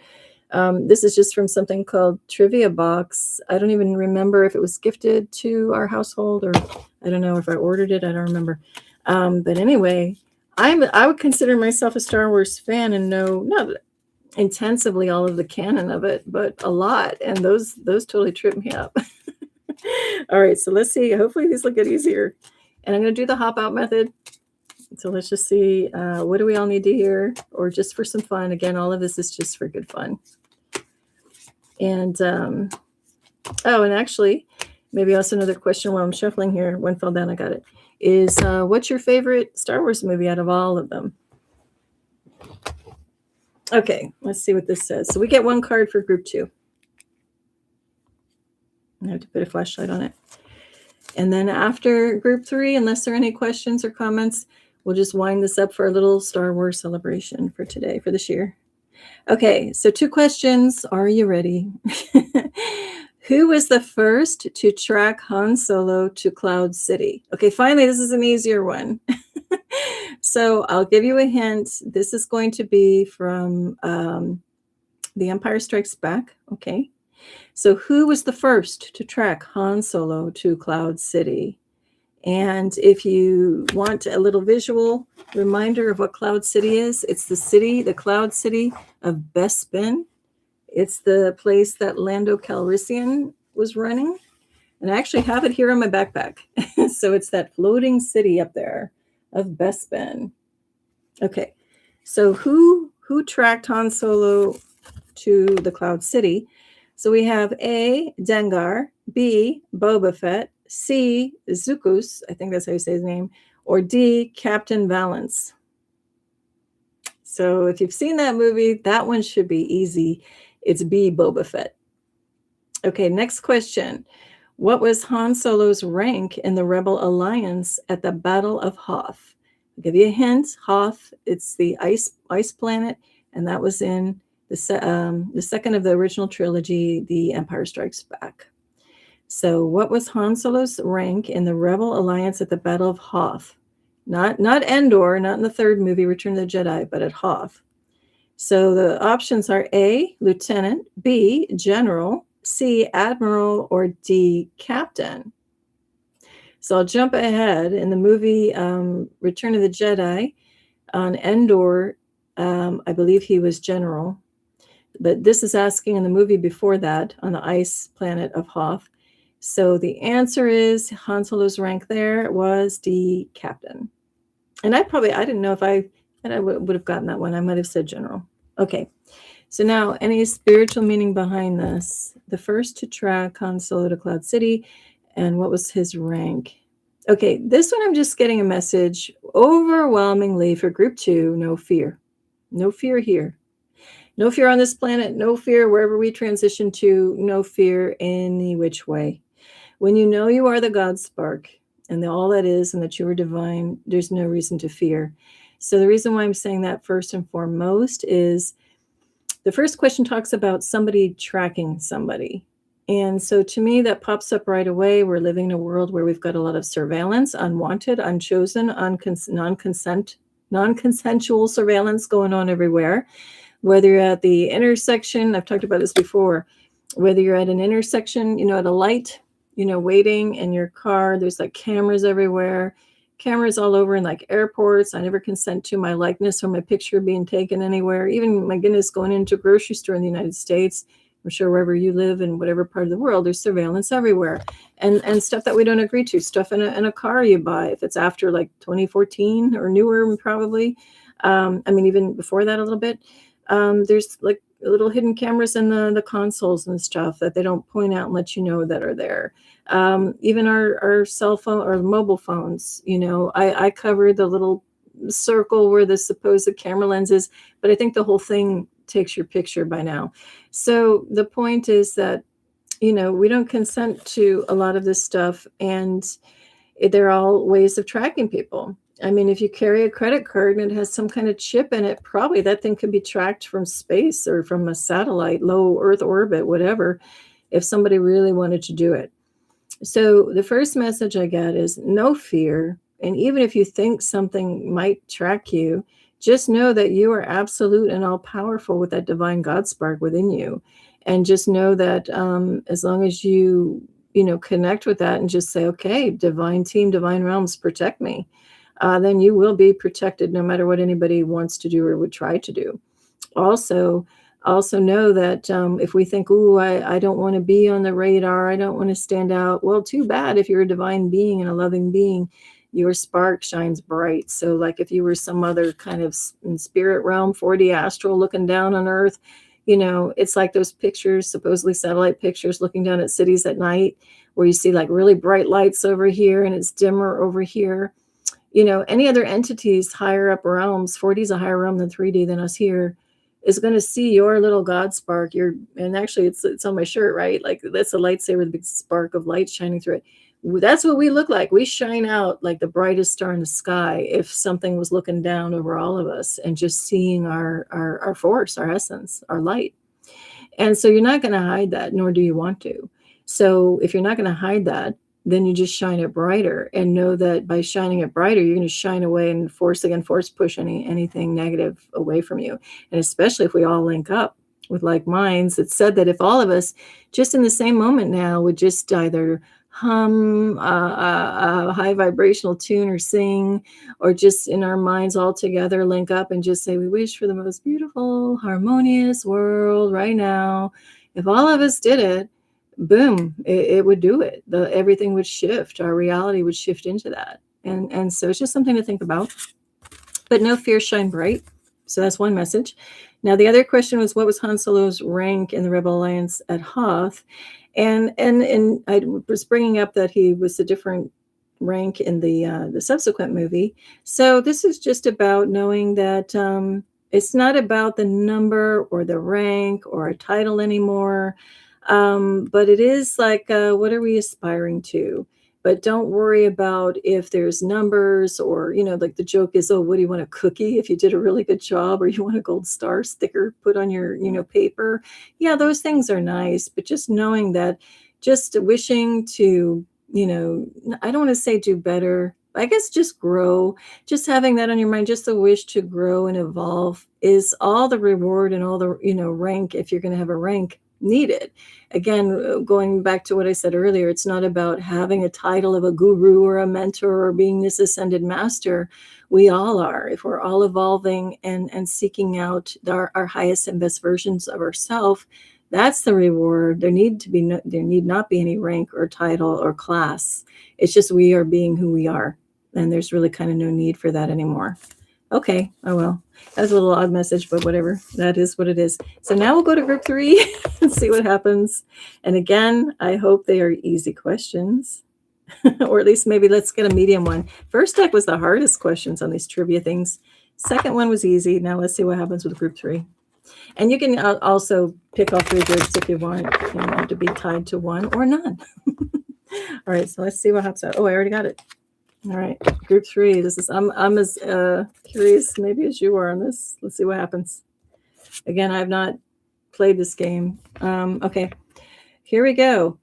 This is just from something called Trivia Box. I don't even remember if it was gifted to our household, or I don't know if I ordered it. I don't remember. But anyway, I would consider myself a Star Wars fan and know not intensively all of the canon of it, but a lot. And those totally trip me up. All right, so let's see. Hopefully these will get easier. And I'm going to do the hop out method. So let's just see, what do we all need to hear? Or just for some fun. Again, all of this is just for good fun. And, oh, and actually, maybe also another question while I'm shuffling here. One fell down, I got it. Is what's your favorite Star Wars movie out of all of them? Okay, let's see what this says. So we get one card for group 2. I have to put a flashlight on it. And then after group 3, unless there are any questions or comments, we'll just wind this up for a little Star Wars celebration for today, for this year. Okay, so 2 questions. Are you ready? Who was the first to track Han Solo to Cloud City? Okay, finally, this is an easier one. So I'll give you a hint. This is going to be from The Empire Strikes Back. Okay. So who was the first to track Han Solo to Cloud City? And if you want a little visual reminder of what Cloud City is, it's the Cloud City of Bespin. It's the place that Lando Calrissian was running. And I actually have it here on my backpack. So it's that floating city up there of Bespin. Okay, so who tracked Han Solo to the Cloud City? So we have A, Dengar, B, Boba Fett, C, Zukus, I think that's how you say his name, or D, Captain Valance. So if you've seen that movie, that one should be easy. It's B, Boba Fett. Okay, next question. What was Han Solo's rank in the Rebel Alliance at the Battle of Hoth? I'll give you a hint. Hoth, it's the ice planet, and that was in the second of the original trilogy, The Empire Strikes Back. So what was Han Solo's rank in the Rebel Alliance at the Battle of Hoth? Not Endor, not in the third movie, Return of the Jedi, but at Hoth. So the options are A, Lieutenant, B, General, C, Admiral, or D, Captain. So I'll jump ahead. In the movie Return of the Jedi, on Endor, I believe he was General. But this is asking in the movie before that, on the ice planet of Hoth. So the answer is Han Solo's rank there was D, Captain. And I didn't know if I would have gotten that one. I might have said General. Okay. So now, any spiritual meaning behind this? The first to track Han Solo to Cloud City, and what was his rank? Okay, this one I'm just getting a message. Overwhelmingly for group 2, no fear. No fear here. No fear on this planet, no fear wherever we transition to, no fear any which way. When you know you are the God spark and all that is and that you are divine, there's no reason to fear. So the reason why I'm saying that first and foremost is the first question talks about somebody tracking somebody. And so to me, that pops up right away. We're living in a world where we've got a lot of surveillance, unwanted, unchosen, non-consensual surveillance going on everywhere. Whether you're at the intersection, I've talked about this before, whether you're at an intersection, at a light, waiting in your car, there's like cameras everywhere, cameras all over in like airports. I never consent to my likeness or my picture being taken anywhere. Even, my goodness, going into a grocery store in the United States, I'm sure wherever you live in whatever part of the world, there's surveillance everywhere, and stuff that we don't agree to, stuff in a car you buy, if it's after like 2014 or newer, probably. Even before that a little bit. There's like little hidden cameras in the consoles and stuff that they don't point out and let you know that are there. Even our cell phone or mobile phones, I covered the little circle where the supposed camera lens is, but I think the whole thing takes your picture by now. So the point is that, we don't consent to a lot of this stuff, and they're all ways of tracking people. If you carry a credit card and it has some kind of chip in it, probably that thing could be tracked from space or from a satellite, low Earth orbit, whatever, if somebody really wanted to do it. So the first message I get is no fear. And even if you think something might track you, just know that you are absolute and all powerful with that divine God spark within you. And just know that as long as you connect with that and just say, okay, divine team, divine realms, protect me. then you will be protected no matter what anybody wants to do or would try to do. Also know that if we think, "Ooh, I don't want to be on the radar, I don't want to stand out," well, too bad. If you're a divine being and a loving being, your spark shines bright. So like if you were some other kind of in spirit realm, 4D astral looking down on Earth, it's like those pictures, supposedly satellite pictures, looking down at cities at night, where you see like really bright lights over here and it's dimmer over here. Any other entities, higher up realms, 4D is a higher realm than 3D than us here, is going to see your little God spark. And actually it's on my shirt, right? Like that's a lightsaber, the big spark of light shining through it. That's what we look like. We shine out like the brightest star in the sky if something was looking down over all of us and just seeing our force, our essence, our light. And so you're not going to hide that, nor do you want to. So if you're not going to hide that, then you just shine it brighter, and know that by shining it brighter, you're going to shine away and force push anything negative away from you. And especially if we all link up with like minds, it's said that if all of us just in the same moment now would just either hum a high vibrational tune or sing, or just in our minds all together link up and just say, "We wish for the most beautiful, harmonious world right now." If all of us did it, boom, it would do it. Everything would shift. Our reality would shift into that. And so it's just something to think about. But no fear, shine bright. So that's one message. Now, the other question was, what was Han Solo's rank in the Rebel Alliance at Hoth? And I was bringing up that he was a different rank in the subsequent movie. So this is just about knowing that it's not about the number or the rank or a title anymore. But it is like, what are we aspiring to? But don't worry about if there's numbers or, like the joke is, oh, what do you want, a cookie if you did a really good job, or you want a gold star sticker put on your, paper? Yeah, those things are nice. But just knowing that, just wishing to, I don't want to say do better. I guess just grow, just having that on your mind, just the wish to grow and evolve is all the reward and all the, rank, if you're going to have a rank, needed. Again, going back to what I said earlier, it's not about having a title of a guru or a mentor or being this ascended master. We all are. If we're all evolving and seeking out our highest and best versions of ourselves, that's the reward. There need not be any rank or title or class. It's just we are being who we are. And there's really kind of no need for that anymore. Okay. Oh, well, that's a little odd message, but whatever. That is what it is. So now we'll go to group 3 and see what happens. And again, I hope they are easy questions, or at least maybe let's get a medium one. First deck was the hardest questions on these trivia things. Second one was easy. Now let's see what happens with group 3. And you can also pick all 3 groups if you want. You don't have to be tied to one or none. All right. So let's see what happens. Oh, I already got it. All right, group 3. This is I'm as curious maybe as you are on this. Let's see what happens. Again, I've not played this game. Okay, here we go.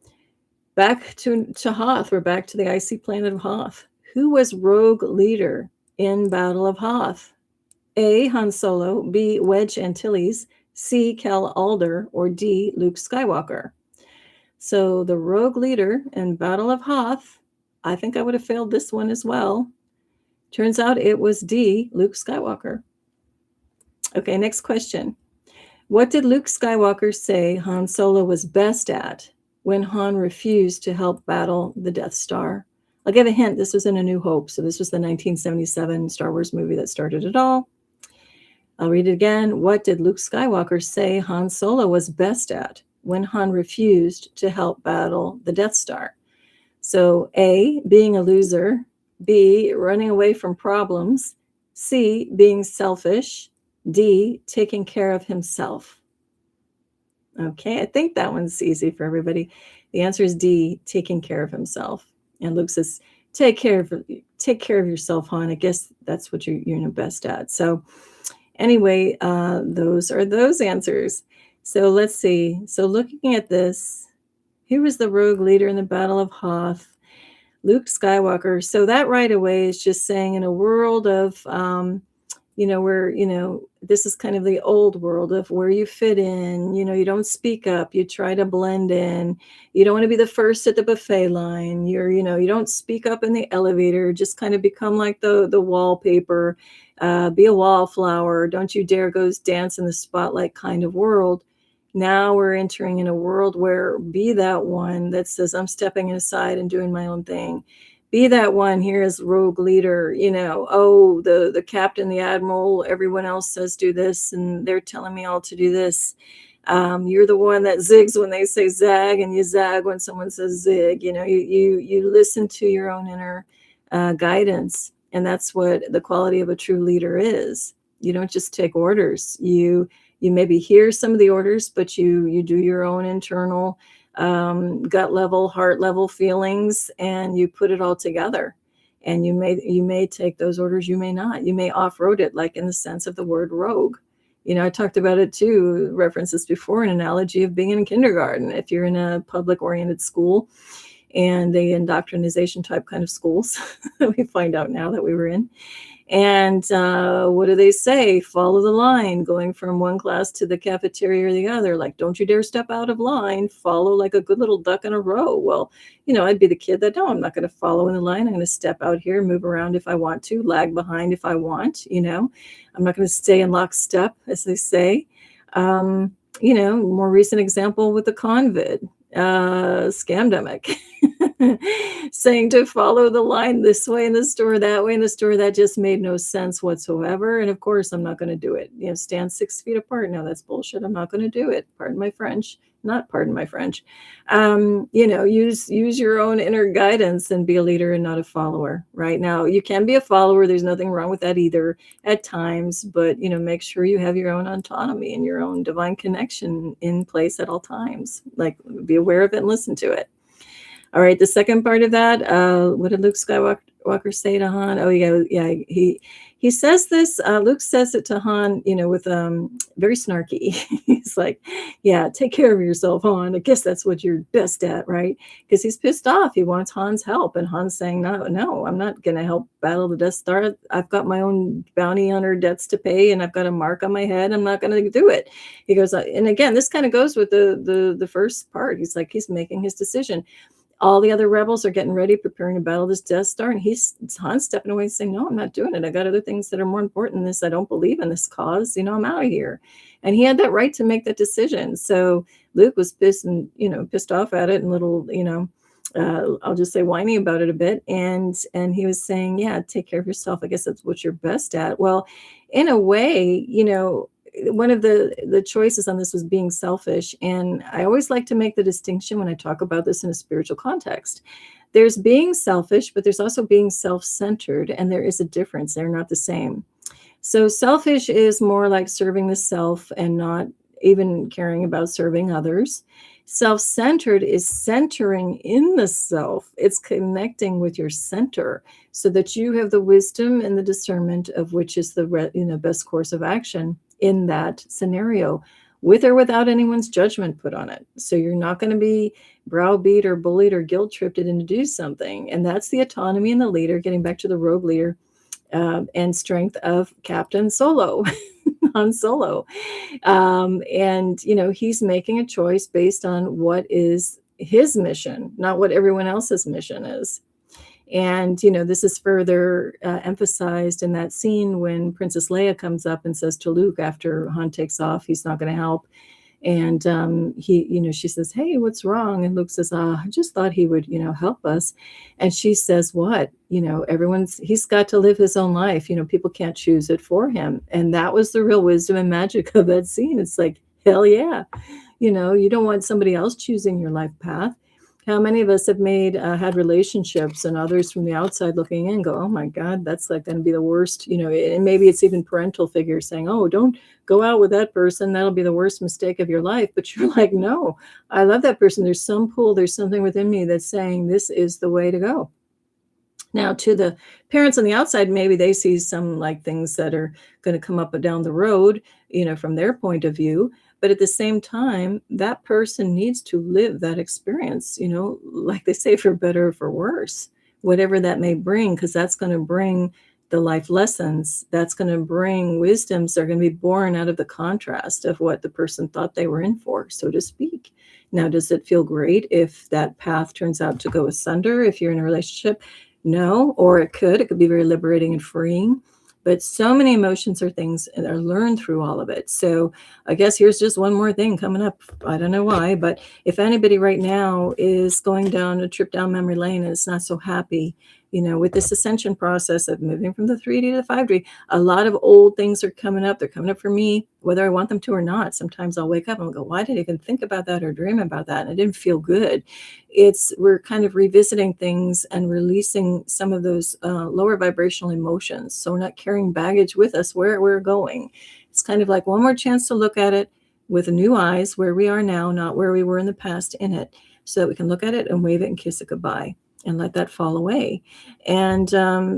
Back to Hoth. We're back to the icy planet of Hoth. Who was rogue leader in Battle of Hoth? A, Han Solo. B, Wedge Antilles. C, Cal Alder. Or D, Luke Skywalker. So the rogue leader in Battle of Hoth, I think I would have failed this one as well. Turns out it was D, Luke Skywalker. Okay, next question. What did Luke Skywalker say Han Solo was best at when Han refused to help battle the Death Star? I'll give a hint. This was in A New Hope. So this was the 1977 Star Wars movie that started it all. I'll read it again. What did Luke Skywalker say Han Solo was best at when Han refused to help battle the Death Star? So A, being a loser. B, running away from problems. C, being selfish. D, taking care of himself. Okay, I think that one's easy for everybody. The answer is D, taking care of himself. And Luke says, take care of yourself, Han. I guess that's what you're best at. So anyway, those are those answers. So let's see. So looking at this, who was the rogue leader in the Battle of Hoth? Luke Skywalker. So that right away is just saying, in a world of where, this is kind of the old world of where you fit in, you don't speak up, you try to blend in. You don't want to be the first at the buffet line. You don't speak up in the elevator, just kind of become like the wallpaper, be a wallflower. Don't you dare go dance in the spotlight kind of world. Now we're entering in a world where be that one that says, I'm stepping aside and doing my own thing. Be that one here as rogue leader, oh, the captain, the admiral, everyone else says do this, and they're telling me all to do this. You're the one that zigs when they say zag, and you zag when someone says zig. You listen to your own inner guidance, and that's what the quality of a true leader is. You don't just take orders. You maybe hear some of the orders, but you do your own internal gut level, heart level feelings, and you put it all together. And you may take those orders, you may not. You may off-road it, like in the sense of the word rogue. I talked about it too, references before, an analogy of being in kindergarten. If you're in a public-oriented school and the indoctrination type kind of schools, we find out now that we were in. And what do they say? Follow the line, going from one class to the cafeteria or the other. Like, don't you dare step out of line. Follow like a good little duck in a row. Well, I'd be the kid that, no, I'm not going to follow in the line. I'm going to step out here, move around if I want to, lag behind if I want. I'm not going to stay in lockstep, as they say. More recent example with the COVID scamdemic. Saying to follow the line this way in the store, that way in the store, that just made no sense whatsoever. And of course, I'm not going to do it. Stand 6 feet apart. No, that's bullshit. I'm not going to do it. Pardon my French. Not pardon my French. Use your own inner guidance and be a leader and not a follower. Right now, you can be a follower. There's nothing wrong with that either at times, but make sure you have your own autonomy and your own divine connection in place at all times. Like, be aware of it and listen to it. All right, the second part of that, what did Luke Skywalker say to Han? Oh, yeah, he says this. Luke says it to Han, with very snarky. He's like, yeah, take care of yourself, Han. I guess that's what you're best at, right? Because he's pissed off. He wants Han's help, and Han's saying, no, I'm not going to help battle the Death Star. I've got my own bounty hunter debts to pay, and I've got a mark on my head. I'm not going to do it. He goes, and again, this kind of goes with the first part. He's like, he's making his decision. All the other rebels are getting ready, preparing to battle this Death Star. And Han's stepping away saying, no, I'm not doing it. I got other things that are more important than this. I don't believe in this cause. I'm out of here. And he had that right to make that decision. So Luke was pissed off at it and little, I'll just say whiny about it a bit. And he was saying, yeah, take care of yourself. I guess that's what you're best at. Well, in a way, one of the choices on this was being selfish. And I always like to make the distinction when I talk about this in a spiritual context. There's being selfish, but there's also being self-centered, and there is a difference. They're not the same. So selfish is more like serving the self and not even caring about serving others. Self-centered is centering in the self. It's connecting with your center so that you have the wisdom and the discernment of which is the best course of action in that scenario, with or without anyone's judgment put on it. So you're not going to be browbeat or bullied or guilt-tripped into do something. And that's the autonomy in the leader, getting back to the rogue leader, and strength of Captain Solo, Han Solo. And, he's making a choice based on what is his mission, not what everyone else's mission is. And, this is further emphasized in that scene when Princess Leia comes up and says to Luke after Han takes off, he's not going to help. And she says, hey, what's wrong? And Luke says, I just thought he would, help us. And she says, what? He's got to live his own life. People can't choose it for him. And that was the real wisdom and magic of that scene. It's like, hell yeah. You don't want somebody else choosing your life path. How many of us have had relationships and others from the outside looking in go, oh my God, that's like going to be the worst, and maybe it's even parental figures saying, oh, don't go out with that person. That'll be the worst mistake of your life. But you're like, no, I love that person. There's some pull. There's something within me that's saying this is the way to go. Now, to the parents on the outside, maybe they see some like things that are going to come up and down the road, from their point of view. But at the same time, that person needs to live that experience, like they say, for better or for worse, whatever that may bring, because that's going to bring the life lessons, that's going to bring wisdoms that are going to be born out of the contrast of what the person thought they were in for, so to speak. Now, does it feel great if that path turns out to go asunder if you're in a relationship? No, or it could be very liberating and freeing. But so many emotions or things that are learned through all of it. So I guess here's just one more thing coming up. I don't know why, but if anybody right now is going down a trip down memory lane and is not so happy, with this ascension process of moving from the 3D to the 5D, a lot of old things are coming up. They're coming up for me, whether I want them to or not. Sometimes I'll wake up and go, why did I even think about that or dream about that? And it didn't feel good. We're kind of revisiting things and releasing some of those lower vibrational emotions. So we're not carrying baggage with us where we're going. It's kind of like one more chance to look at it with new eyes, where we are now, not where we were in the past in it, so that we can look at it and wave it and kiss it goodbye and let that fall away. And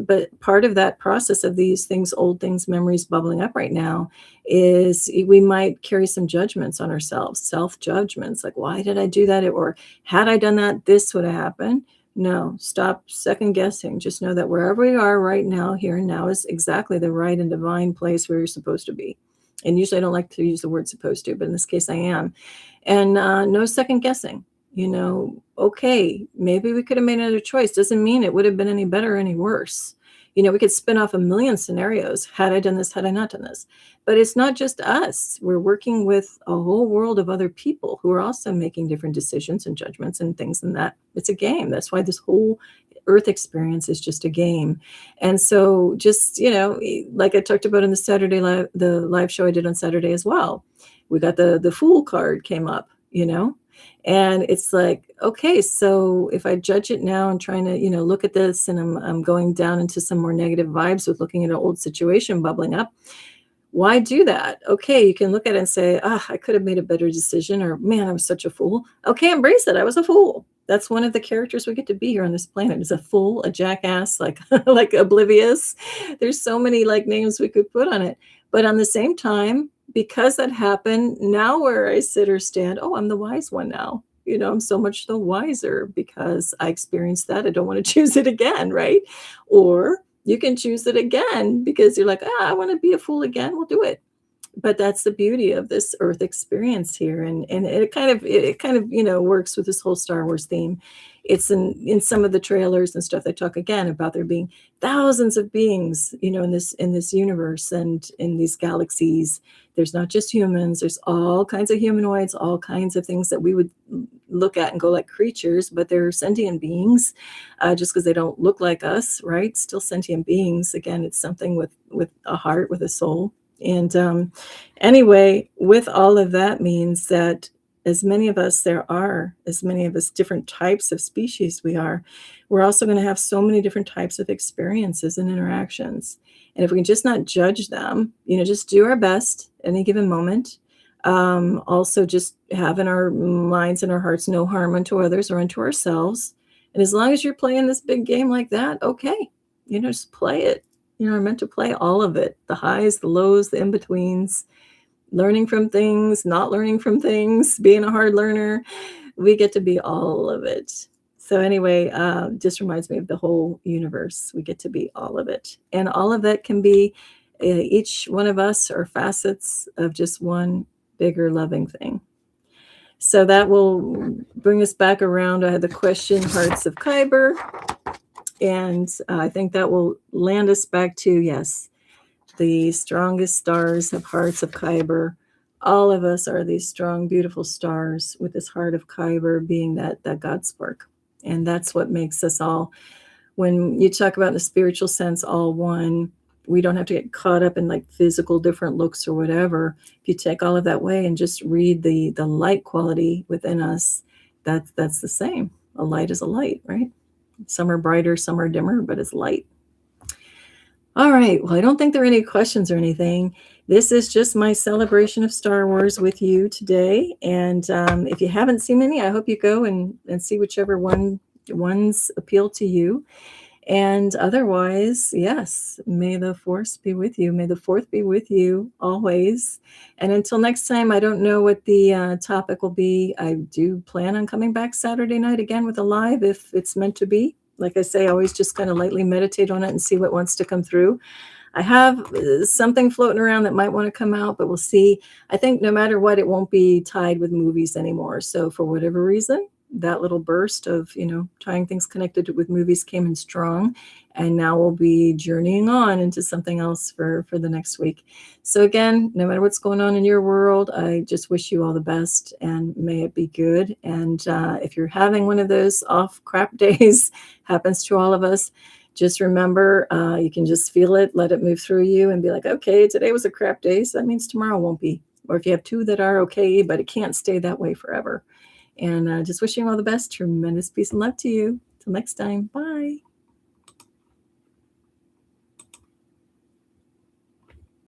but part of that process of these things, old things, memories bubbling up right now, is we might carry some judgments on ourselves, self-judgments, like, why did I do that? Or had I done that, this would have happened. No, stop second guessing. Just know that wherever we are right now, here and now, is exactly the right and divine place where you're supposed to be. And usually I don't like to use the word supposed to, but in this case I am. And no second guessing. Okay, maybe we could have made another choice. Doesn't mean it would have been any better or any worse. We could spin off a million scenarios. Had I done this, had I not done this? But it's not just us. We're working with a whole world of other people who are also making different decisions and judgments and things, and that it's a game. That's why this whole Earth experience is just a game. And so just, like I talked about in the live show I did on Saturday as well, we got the Fool card came up, and it's like, okay, so if I judge it now and trying to, look at this, and I'm going down into some more negative vibes with looking at an old situation bubbling up, why do that? Okay, you can look at it and say, I could have made a better decision, or man, I was such a fool. Okay, embrace it. I was a fool. That's one of the characters we get to be here on this planet, is a fool, a jackass, like like oblivious. There's so many like names we could put on it. But on the same time, because that happened, now where I sit or stand, I'm the wise one now. I'm so much the wiser because I experienced that. I don't want to choose it again, right? Or you can choose it again because you're like, I want to be a fool again. We'll do it. But that's the beauty of this Earth experience here, and it kind of works with this whole Star Wars theme. It's in some of the trailers and stuff. They talk again about there being thousands of beings, in this universe and in these galaxies. There's not just humans. There's all kinds of humanoids, all kinds of things that we would look at and go like creatures, but they're sentient beings, just because they don't look like us, right? Still sentient beings. Again, it's something with a heart, with a soul. And anyway, with all of that means that as many of us different types of species we're also going to have so many different types of experiences and interactions. And if we can just not judge them, just do our best at any given moment. Also just have in our minds and our hearts no harm unto others or unto ourselves. And as long as you're playing this big game like that, okay, just play it. Are meant to play all of it, the highs, the lows, the in-betweens, learning from things, not learning from things, being a hard learner. We get to be all of it. So anyway, just reminds me of the whole universe. We get to be all of it. And all of it can be each one of us are facets of just one bigger loving thing. So that will bring us back around. I had the question, Hearts of Kyber. And I think that will land us back to, yes, the strongest stars have hearts of Kyber. All of us are these strong, beautiful stars with this heart of Kyber being that God spark. And that's what makes us all, when you talk about in a spiritual sense, all one, we don't have to get caught up in like physical different looks or whatever. If you take all of that away and just read the light quality within us, that's the same. A light is a light, right? Some are brighter, some are dimmer, but it's light. All right. Well, I don't think there are any questions or anything. This is just my celebration of Star Wars with you today. And if you haven't seen any, I hope you go and see whichever ones appeal to you. And otherwise, yes, may the force be with you. May the fourth be with you always. And until next time, I don't know what the topic will be. I do plan on coming back Saturday night again with a live if it's meant to be. like I say, always just kind of lightly meditate on it and see what wants to come through. I have something floating around that might want to come out, but we'll see. I think no matter what, it won't be tied with movies anymore. So for whatever reason, that little burst of, tying things connected with movies came in strong. And now we'll be journeying on into something else for the next week. So again, no matter what's going on in your world, I just wish you all the best and may it be good. And if you're having one of those off crap days, happens to all of us, just remember, you can just feel it, let it move through you and be like, okay, today was a crap day, so that means tomorrow won't be. Or if you have two that are okay, but it can't stay that way forever. And just wishing you all the best. Tremendous peace and love to you. Till next time. Bye.